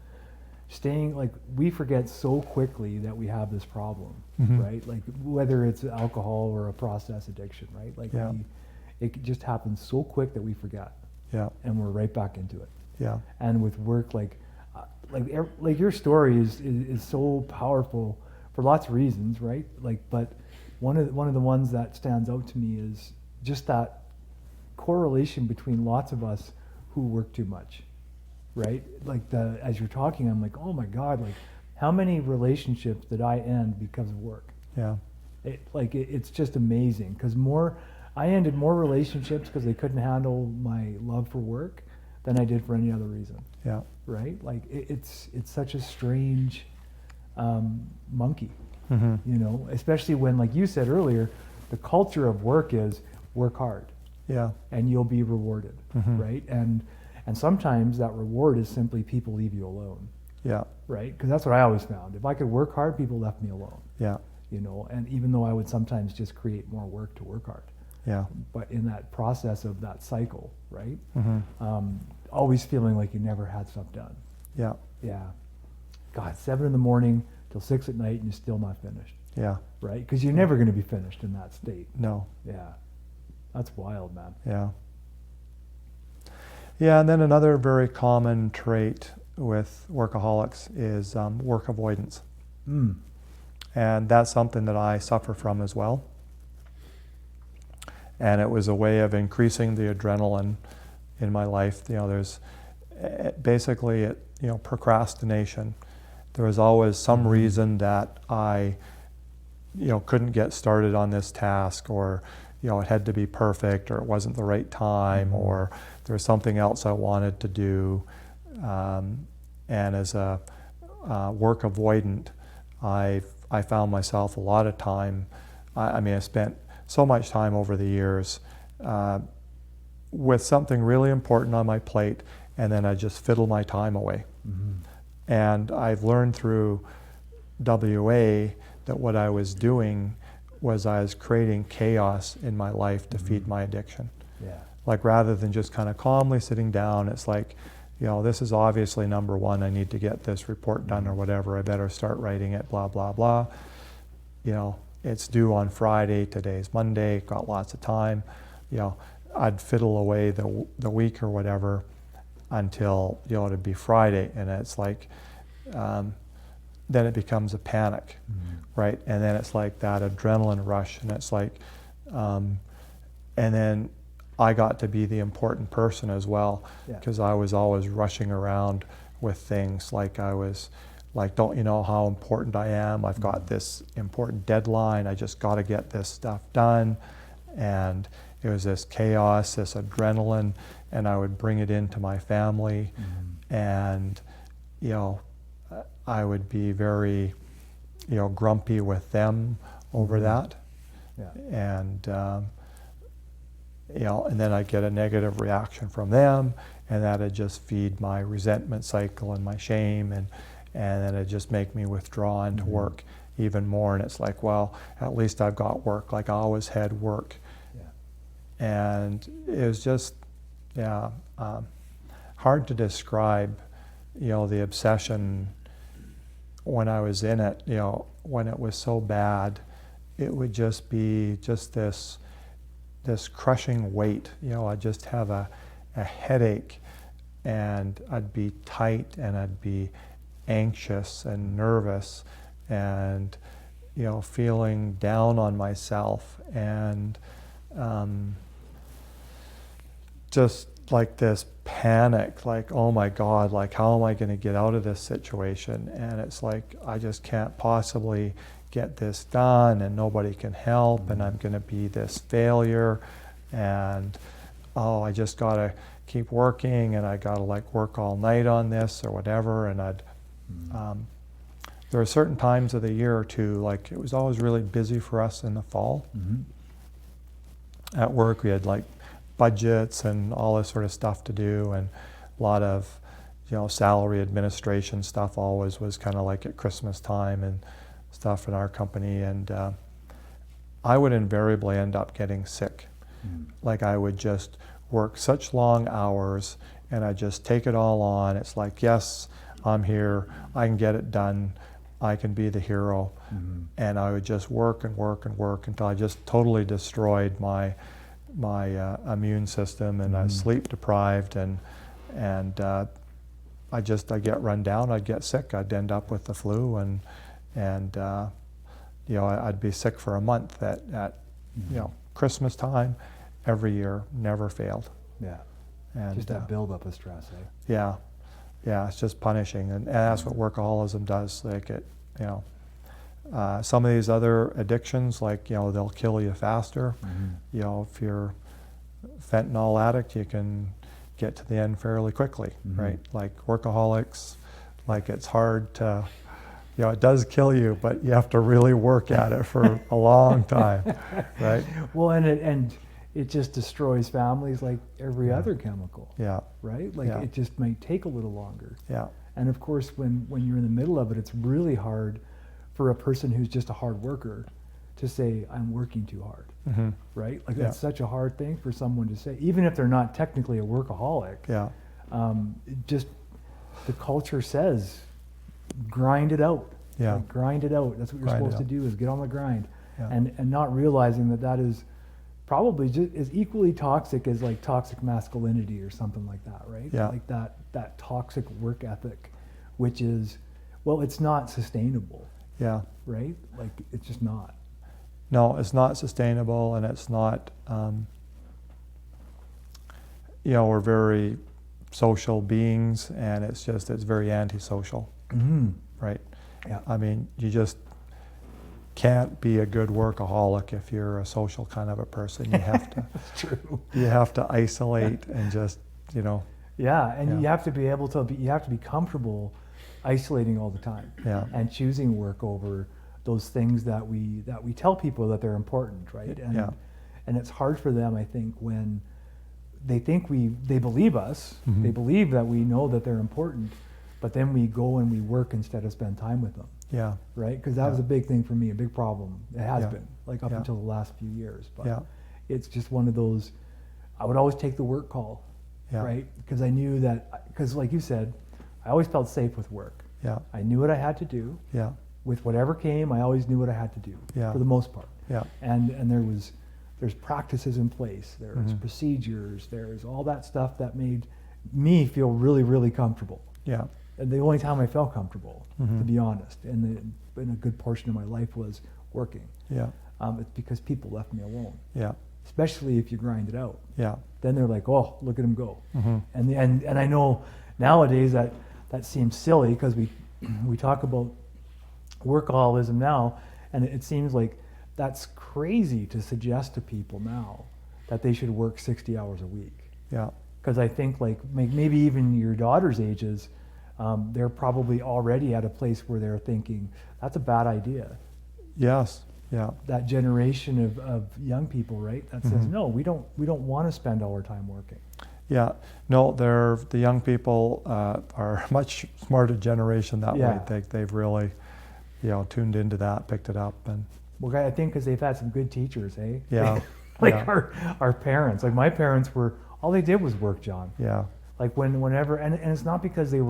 we forget so quickly that we have this problem, right? Like whether it's alcohol or a process addiction, right? It just happens so quick that we forget. Yeah. And we're right back into it. Yeah. And with work, like your story is so powerful for lots of reasons, right? But one of the ones that stands out to me is just that correlation between lots of us who work too much, right? As you're talking, I'm like, oh my God, how many relationships did I end because of work? Yeah. It's just amazing, because I ended more relationships because they couldn't handle my love for work than I did for any other reason. Yeah. Right? It's such a strange monkey, especially when, like you said earlier, the culture of work is work hard. Yeah. And you'll be rewarded, right? And sometimes that reward is simply people leave you alone. Yeah. Right? Because that's what I always found. If I could work hard, people left me alone. Yeah. And even though I would sometimes just create more work to work hard. Yeah. But in that process of that cycle, right? Always feeling like you never had stuff done. Yeah. Yeah. God, 7 a.m. till 6 p.m, and you're still not finished. Yeah. Right? Because you're never going to be finished in that state. No. Yeah. That's wild, man. Yeah. Yeah, and then another very common trait with workaholics is work avoidance. And that's something that I suffer from as well. And it was a way of increasing the adrenaline in my life. There's basically procrastination. There was always some reason that I couldn't get started on this task, or it had to be perfect, or it wasn't the right time, or there was something else I wanted to do. And as a work avoidant, I found myself a lot of time. I spent so much time over the years with something really important on my plate, and then I just fiddle my time away. And I've learned through WA that what I was doing was I was creating chaos in my life to feed my addiction. Yeah. Rather than just kind of calmly sitting down, it's like, this is obviously number one. I need to get this report done or whatever. I better start writing it, blah, blah, blah. It's due on Friday. Today's Monday. Got lots of time. I'd fiddle away the week or whatever until, it'd be Friday. And it's like, then it becomes a panic, right? And then it's like that adrenaline rush. And it's like, and then I got to be the important person as well, because I was always rushing around with things. Like I was like, don't you know how important I am? I've got this important deadline. I just got to get this stuff done. And it was this chaos, this adrenaline, and I would bring it into my family. And, you know, I would be very, you know, grumpy with them over that. Yeah. And, you know, and then I'd get a negative reaction from them, and that'd just feed my resentment cycle and my shame, and then it'd just make me withdraw into work even more. And it's like, well, at least I've got work. Like I always had work. And it was just, hard to describe, you know, the obsession when I was in it. You know, when it was so bad, it would just be just this crushing weight. You know, I'd just have a headache, and I'd be tight, and I'd be anxious and nervous, and, you know, feeling down on myself, and just like this panic, like, oh my God, like how am I going to get out of this situation? And it's like, I just can't possibly get this done, and nobody can help, and I'm going to be this failure, and oh, I just got to keep working, and I got to like work all night on this or whatever. And there are certain times of the year too, like it was always really busy for us in the fall. At work we had like budgets and all this sort of stuff to do, and a lot of, you know, salary administration stuff always was kind of like at Christmas time and stuff in our company. And I would invariably end up getting sick. Like I would just work such long hours, and I just take it all on. It's like, yes, I'm here, I can get it done, I can be the hero. And I would just work and work and work until I just totally destroyed my immune system, and I was sleep deprived, and I'd get run down, I'd get sick, I'd end up with the flu, and you know, I'd be sick for a month at you know, Christmas time every year, never failed. And Just that buildup of stress, eh? Yeah, it's just punishing, and that's what workaholism does. Like it, you know, some of these other addictions, like, you know, they'll kill you faster. You know, if you're fentanyl addict, you can get to the end fairly quickly, right? Like workaholics, like it's hard to, you know, it does kill you, but you have to really work at it for a long time, right? Well, and it just destroys families like every other chemical. Right? Like it just might take a little longer. And of course, when you're in the middle of it, it's really hard for a person who's just a hard worker to say, I'm working too hard. Right? Like that's such a hard thing for someone to say, even if they're not technically a workaholic. Just the culture says, grind it out. Like, grind it out. That's what you're supposed to do, is get on the grind. And not realizing that is probably just as equally toxic as like toxic masculinity or something like that, right? Like that toxic work ethic, which is, well, it's not sustainable. Right? Like it's just not. No, it's not sustainable, and it's not, you know, we're very social beings, and it's very antisocial, right? I mean, you just can't be a good workaholic if you're a social kind of a person. You have to. It's true. You have to isolate and just, you know. You have to be able to you have to be comfortable isolating all the time. And choosing work over those things that we tell people that they're important, right? And it's hard for them, I think, when they think they believe us, they believe that we know that they're important, but then we go and we work instead of spend time with them. Right? Because that was a big thing for me, a big problem. It has been, like up until the last few years. But it's just one of those, I would always take the work call, right? Because I knew that, because like you said, I always felt safe with work. I knew what I had to do. With whatever came, I always knew what I had to do, for the most part. And there's practices in place, there's procedures, there's all that stuff that made me feel really, really comfortable. And the only time I felt comfortable, to be honest, and a good portion of my life was working. It's because people left me alone. Especially if you grind it out. Then they're like, oh, look at him go. And I know nowadays that that seems silly because we talk about workaholism now, and it seems like that's crazy to suggest to people now that they should work 60 hours a week. Yeah. Because I think like maybe even your daughter's ages, they're probably already at a place where they're thinking that's a bad idea. Yes. Yeah. That generation of young people, right? That says no, we don't want to spend all our time working. Yeah. No, the young people are a much smarter generation that Yeah. way. They've really, tuned into that, picked it up, and Well, I think because they've had some good teachers, eh? yeah. Like yeah. our parents, like my parents were, all they did was work, John. Yeah. Like whenever, and it's not because it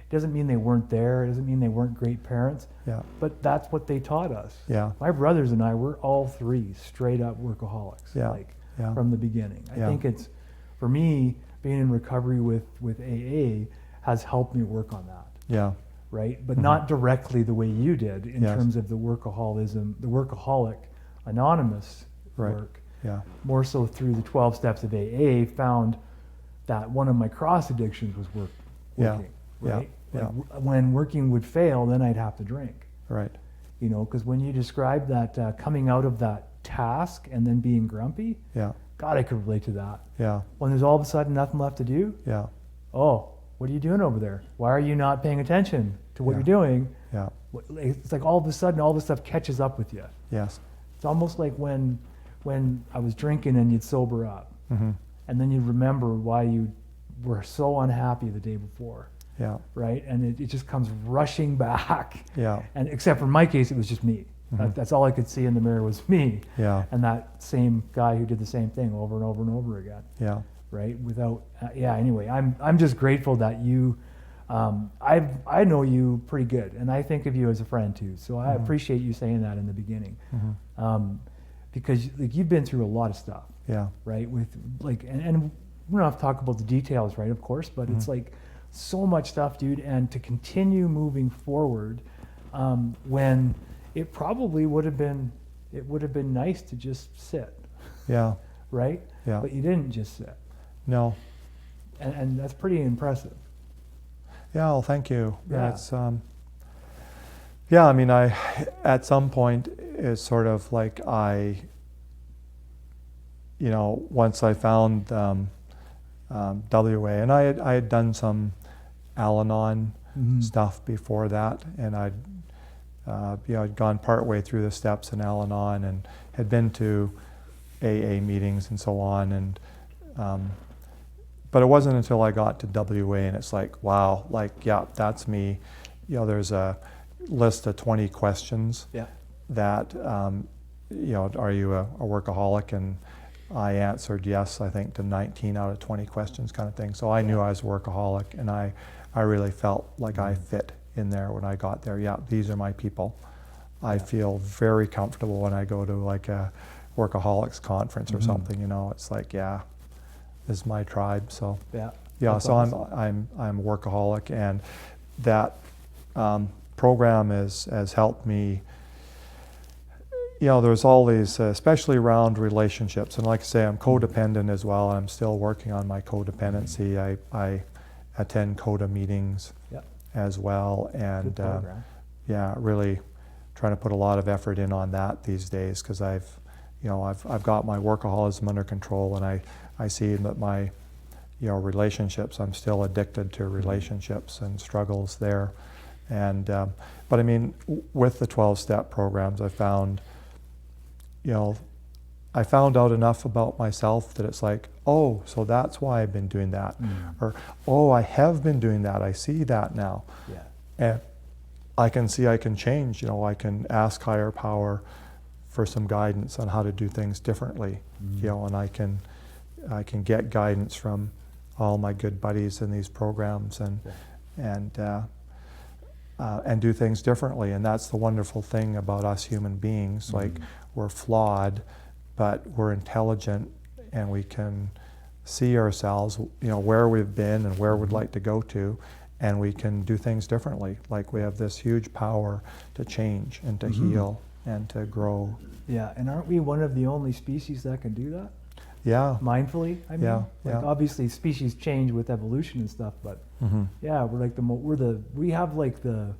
doesn't mean they weren't there, it doesn't mean they weren't great parents, Yeah. but that's what they taught us. Yeah. My brothers and I were all three straight up workaholics, Yeah. like Yeah. from the beginning. I Yeah. think it's, for me, being in recovery with AA has helped me work on that, Yeah. right? But not directly the way you did in Yes. terms of the workaholism, the workaholic anonymous Right. work. Yeah. More so through the 12 steps of AA, found that one of my cross addictions was working, Yeah. right? Yeah. Like when working would fail, then I'd have to drink, Right. because when you describe that coming out of that task and then being grumpy, Yeah. God, I could relate to that. Yeah. When there's all of a sudden nothing left to do, Yeah. oh, what are you doing over there? Why are you not paying attention to what Yeah. you're doing? Yeah. It's like all of a sudden all this stuff catches up with you. Yes. It's almost like when I was drinking and you'd sober up, and then you'd remember why you were so unhappy the day before, Yeah. right? And it just comes rushing back. Yeah. And except for in my case, it was just me. That's all I could see in the mirror was me. Yeah. And that same guy who did the same thing over and over and over again, Yeah. right? Without, anyway, I'm just grateful that you, I know you pretty good, and I think of you as a friend too. So I appreciate you saying that in the beginning, because like you've been through a lot of stuff, Yeah. right? With like, and we don't have to talk about the details, right? Of course, but it's like so much stuff, dude. And to continue moving forward, when it probably would have been nice to just sit, Yeah. right? Yeah. But you didn't just sit, No. and that's pretty impressive. Yeah. Well, thank you. Yeah. It's yeah. I mean, I at some point it's sort of like once I found WA, and I had done some Al-Anon stuff before that, and I'd gone partway through the steps in Al-Anon and had been to AA meetings and so on, and but it wasn't until I got to WA and it's like, wow, like, yeah, that's me. There's a list of 20 questions Yeah. that, are you a workaholic? And I answered yes, I think, to 19 out of 20 questions kind of thing. So I knew I was a workaholic, and I really felt like I fit in there when I got there. Yeah, these are my people. I feel very comfortable when I go to like a workaholics conference or something, it's like, yeah, this is my tribe. So Yeah. yeah, That's so awesome. I'm a workaholic, and that program has helped me. There's all these, especially around relationships, and like I say, I'm codependent as well. I'm still working on my codependency. I attend CODA meetings Yeah. as well, Good and program. yeah, really trying to put a lot of effort in on that these days, because I've got my workaholism under control, and I see that my relationships, I'm still addicted to relationships and struggles there, and but I mean, with the 12-step programs, I found out enough about myself that it's like, oh, so that's why I've been doing that, or oh, I have been doing that, I see that now. Yeah. And I can see I can change. I can ask higher power for some guidance on how to do things differently. And I can get guidance from all my good buddies in these programs, and do things differently. And that's the wonderful thing about us human beings. Like, we're flawed, but we're intelligent, and we can see ourselves, where we've been and where we'd like to go to, and we can do things differently. Like, we have this huge power to change and to heal and to grow. Yeah, and aren't we one of the only species that can do that? Yeah. mindfully. I mean, Yeah, like yeah. obviously species change with evolution and stuff, but Mm-hmm. yeah, we have like the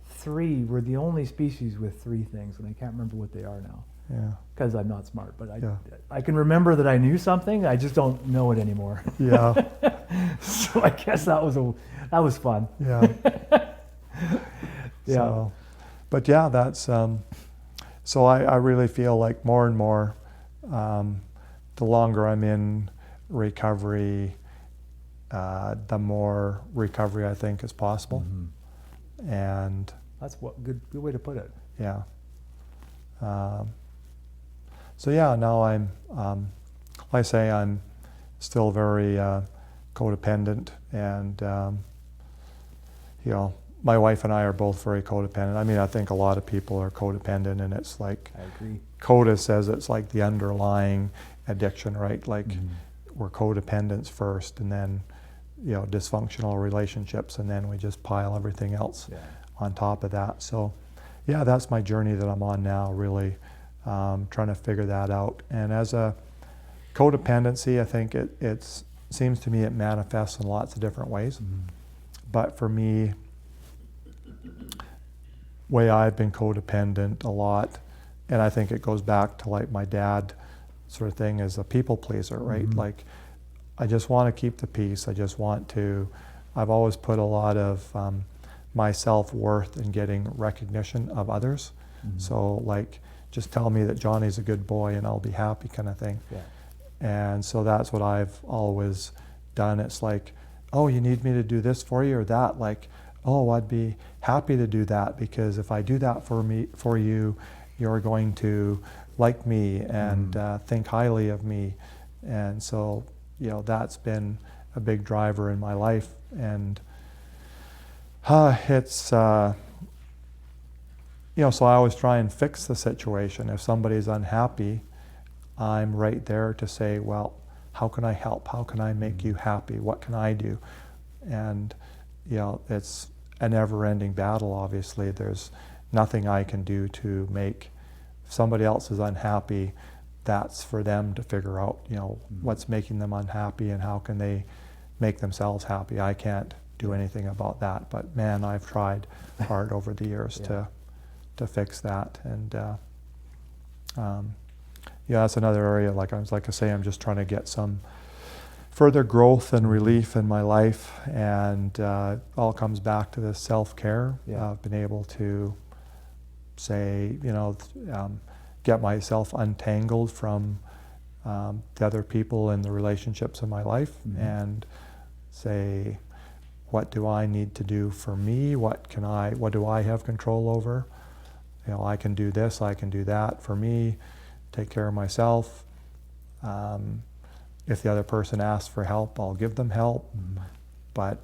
three. We're the only species with three things, and I can't remember what they are now Yeah. because I'm not smart. But Yeah. I can remember that I knew something. I just don't know it anymore. Yeah. So I guess that was fun. Yeah. Yeah. So, but yeah, that's so I really feel like more and more, the longer I'm in recovery, the more recovery I think is possible. Mhm. And That's what good way to put it. yeah. So yeah, now I'm, like I say, I'm still very codependent, and you know, my wife and I are both very codependent. I mean, I think a lot of people are codependent, and it's like I agree. CODA says it's like the underlying addiction, right? Like Mhm. we're codependents first, and then dysfunctional relationships, and then we just pile everything else Yeah. on top of that. So yeah, that's my journey that I'm on now, really trying to figure that out. And as a codependency, I think it seems to me it manifests in lots of different ways. Mhm. But for me, way I've been codependent a lot, and I think it goes back to like my dad sort of thing, as a people pleaser, right? Mhm. Like I just want to keep the peace. I've always put a lot of my self-worth in getting recognition of others. Mhm. So like, just tell me that Johnny's a good boy and I'll be happy, kind of thing. Yeah. And so that's what I've always done. It's like, oh, you need me to do this for you or that? Like, oh, I'd be happy to do that, because if I do that for you, you're going to like me and think highly of me. And so, that's been a big driver in my life. And it's, so I always try and fix the situation. If somebody's unhappy, I'm right there to say, well, how can I help? How can I make you happy? What can I do? And, it's a never-ending battle, obviously. There's nothing I can do to make, if somebody else is unhappy, that's for them to figure out, what's making them unhappy and how can they make themselves happy. I can't do anything about that. But man, I've tried hard over the years Yeah. to fix that. And that's another area, like I say, I'm just trying to get some further growth and relief in my life, and all comes back to this self-care. Yeah. I've been able to say, get myself untangled from the other people and the relationships in my life, Mhm. and say, what do I need to do for me? What do I have control over? I can do this, I can do that for me, take care of myself. If the other person asks for help, I'll give them help. Mhm. But,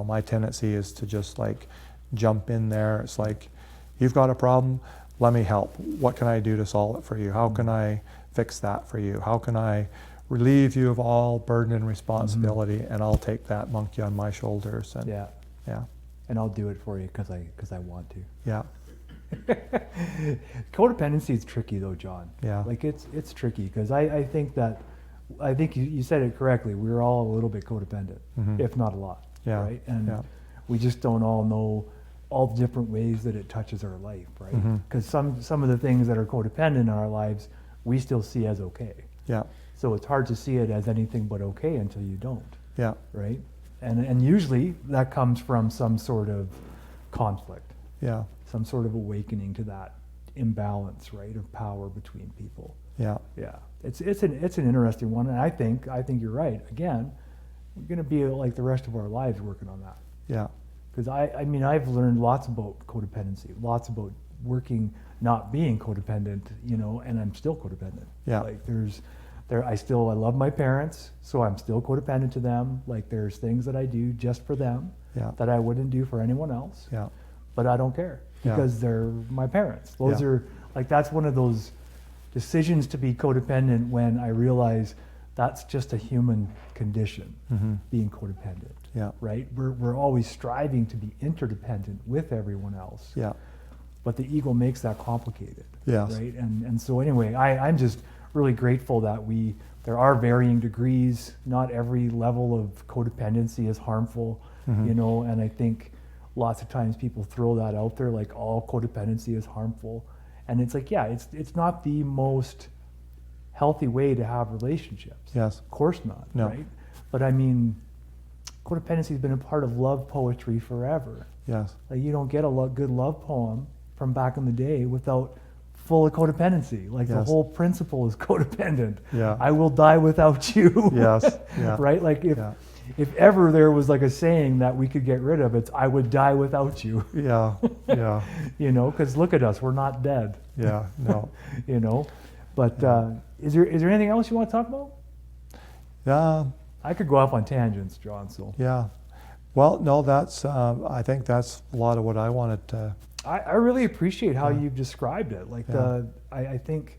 my tendency is to just like jump in there. It's like, you've got a problem, let me help. What can I do to solve it for you? How can I fix that for you? How can I relieve you of all burden and responsibility? And I'll take that monkey on my shoulders. And Yeah. yeah, And I'll do it for you because I want to. yeah, Codependency is tricky though, John. Yeah. Like it's tricky because I think you said it correctly. We're all a little bit codependent, Mhm. if not a lot. Yeah, Right. And yeah. we just don't all know all the different ways that it touches our life, right? Mhm. Because some of the things that are codependent in our lives, we still see as okay. yeah, So it's hard to see it as anything but okay until you don't, yeah, right? And usually that comes from some sort of conflict, yeah, some sort of awakening to that imbalance, right, of power between people. yeah, Yeah, it's an interesting one, and I think you're right. Again, we're going to be like the rest of our lives working on that. yeah, Because I mean, I've learned lots about codependency, lots about working, not being codependent, and I'm still codependent. Yeah. Like I love my parents, so I'm still codependent to them. Like there's things that I do just for them yeah, that I wouldn't do for anyone else, yeah, but I don't care Yeah. because they're my parents. Those Yeah. are like, that's one of those decisions to be codependent when I realize that's just a human condition, Mhm. being codependent. yeah, Right? We're always striving to be interdependent with everyone else. yeah, But the ego makes that complicated. Yes. Right? And so anyway, I'm just really grateful that there are varying degrees. Not every level of codependency is harmful, you know, and I think lots of times people throw that out there like all codependency is harmful. And it's like, yeah, it's not the most healthy way to have relationships. Yes. Of course not, No. right? But I mean, codependency has been a part of love poetry forever. Yes. Like you don't get a good love poem from back in the day without full of codependency. Like the Yes. whole principle is codependent. Yeah. I will die without you. Yes. Yeah. Right? Like Yeah. if ever there was like a saying that we could get rid of, it's I would die without you. Yeah. Yeah. You know, because look at us, we're not dead. Yeah. No. You know, but is there anything else you want to talk about? Yeah. I could go off on tangents, John. So Yeah. Well, no, that's, I think that's a lot of what I wanted to. I really appreciate how you've described it. Like I think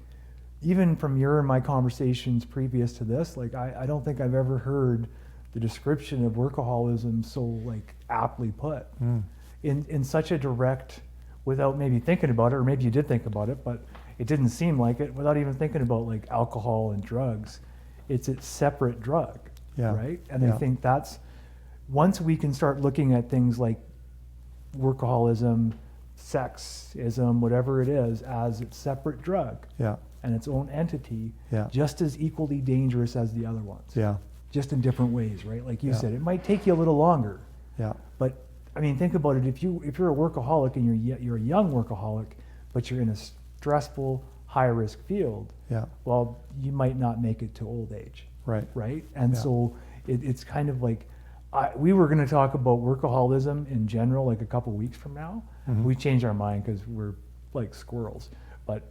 even from your and my conversations previous to this, like I don't think I've ever heard the description of workaholism so like aptly put in such a direct, without maybe thinking about it, or maybe you did think about it, but it didn't seem like it, without even thinking about like alcohol and drugs. It's a separate drug, right? And I think that's, once we can start looking at things like workaholism, sexism, whatever it is, as its separate drug Yeah. and its own entity, Yeah. just as equally dangerous as the other ones, Yeah. just in different ways, right? Like you Yeah. said, it might take you a little longer, Yeah. but I mean, think about it. If you're a workaholic and you're a young workaholic, but you're in a stressful, high risk field, Yeah. well, you might not make it to old age, Right. right? And Yeah. so it's kind of like, we were going to talk about workaholism in general like a couple weeks from now. We changed our mind because we're like squirrels, but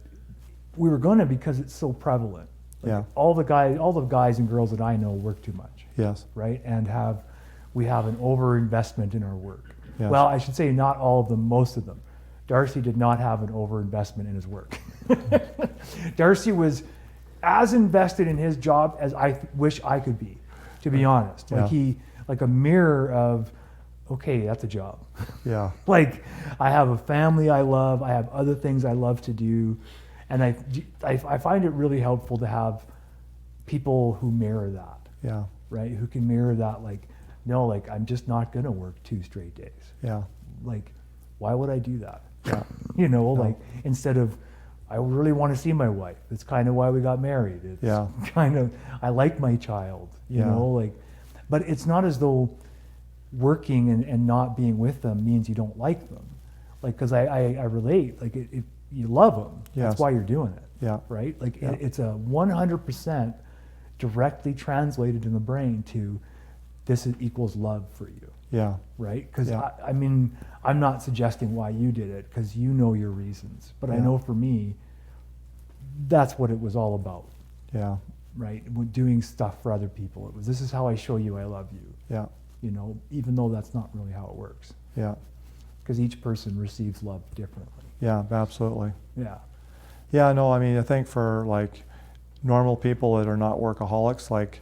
we were going to because it's so prevalent. Like Yeah. all the guys and girls that I know work too much, Yes. right? And we have an overinvestment in our work. Yes. Well, I should say not all of them, most of them. Darcy did not have an overinvestment in his work. Darcy was as invested in his job as I wish I could be, to be honest. Like Yeah. like a mirror of, okay, that's a job. Yeah. Like I have a family I love, I have other things I love to do, and I find it really helpful to have people who mirror that, Yeah. right? Who can mirror that, like, no, like I'm just not gonna work 2 straight days. Yeah. Like, why would I do that? Yeah. You know, No. like instead of, I really want to see my wife. It's kind of why we got married. It's Yeah. kind of, I like my child, you Yeah. know, like, but it's not as though working and not being with them means you don't like them. Like, cause I relate, like if you love them, Yes. that's why you're doing it. Yeah. Right? Like Yeah. it's a 100% directly translated in the brain to this equals love for you. Yeah. Right? Because Yeah. I mean, I'm not suggesting why you did it because you know your reasons. But I Yeah. know for me, that's what it was all about, Yeah. right? Doing stuff for other people. It was, this is how I show you I love you, Yeah. you know, even though that's not really how it works. Yeah. Because each person receives love differently. Yeah. Absolutely. Yeah. Yeah. No, I mean, I think for like normal people that are not workaholics, like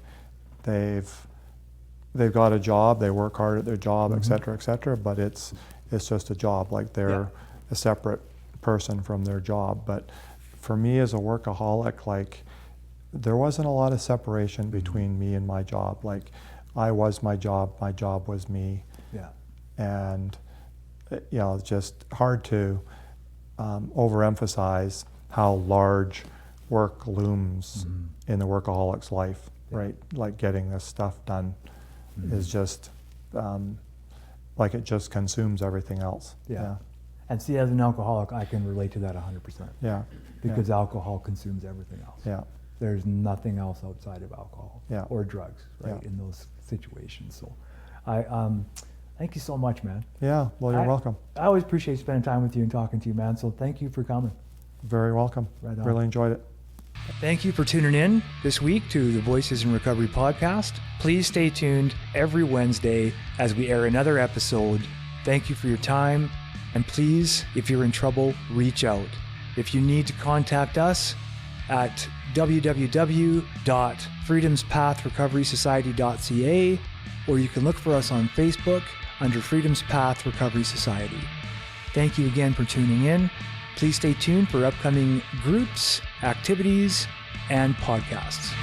they've got a job, they work hard at their job, et cetera, but it's just a job. Like they're a separate person from their job. But for me as a workaholic, like there wasn't a lot of separation between me and my job. Like I was my job was me. Yeah. And you know, it's just hard to overemphasize how large work looms in the workaholic's life, right? Like getting this stuff done is just like it just consumes everything else. Yeah. And see, as an alcoholic, I can relate to that 100%. Yeah. Because alcohol consumes everything else. Yeah. There's nothing else outside of alcohol Yeah. or drugs, right? Yeah. In those situations. So I thank you so much, man. Yeah. Well, you're welcome. I always appreciate spending time with you and talking to you, man. So thank you for coming. Very welcome. Right on. Really enjoyed it. Thank you for tuning in this week to the Voices in Recovery podcast. Please stay tuned every Wednesday as we air another episode. Thank you for your time. And please, if you're in trouble, reach out. If you need to contact us at www.freedomspathrecoverysociety.ca, or you can look for us on Facebook under Freedom's Path Recovery Society. Thank you again for tuning in. Please stay tuned for upcoming groups, activities, and podcasts.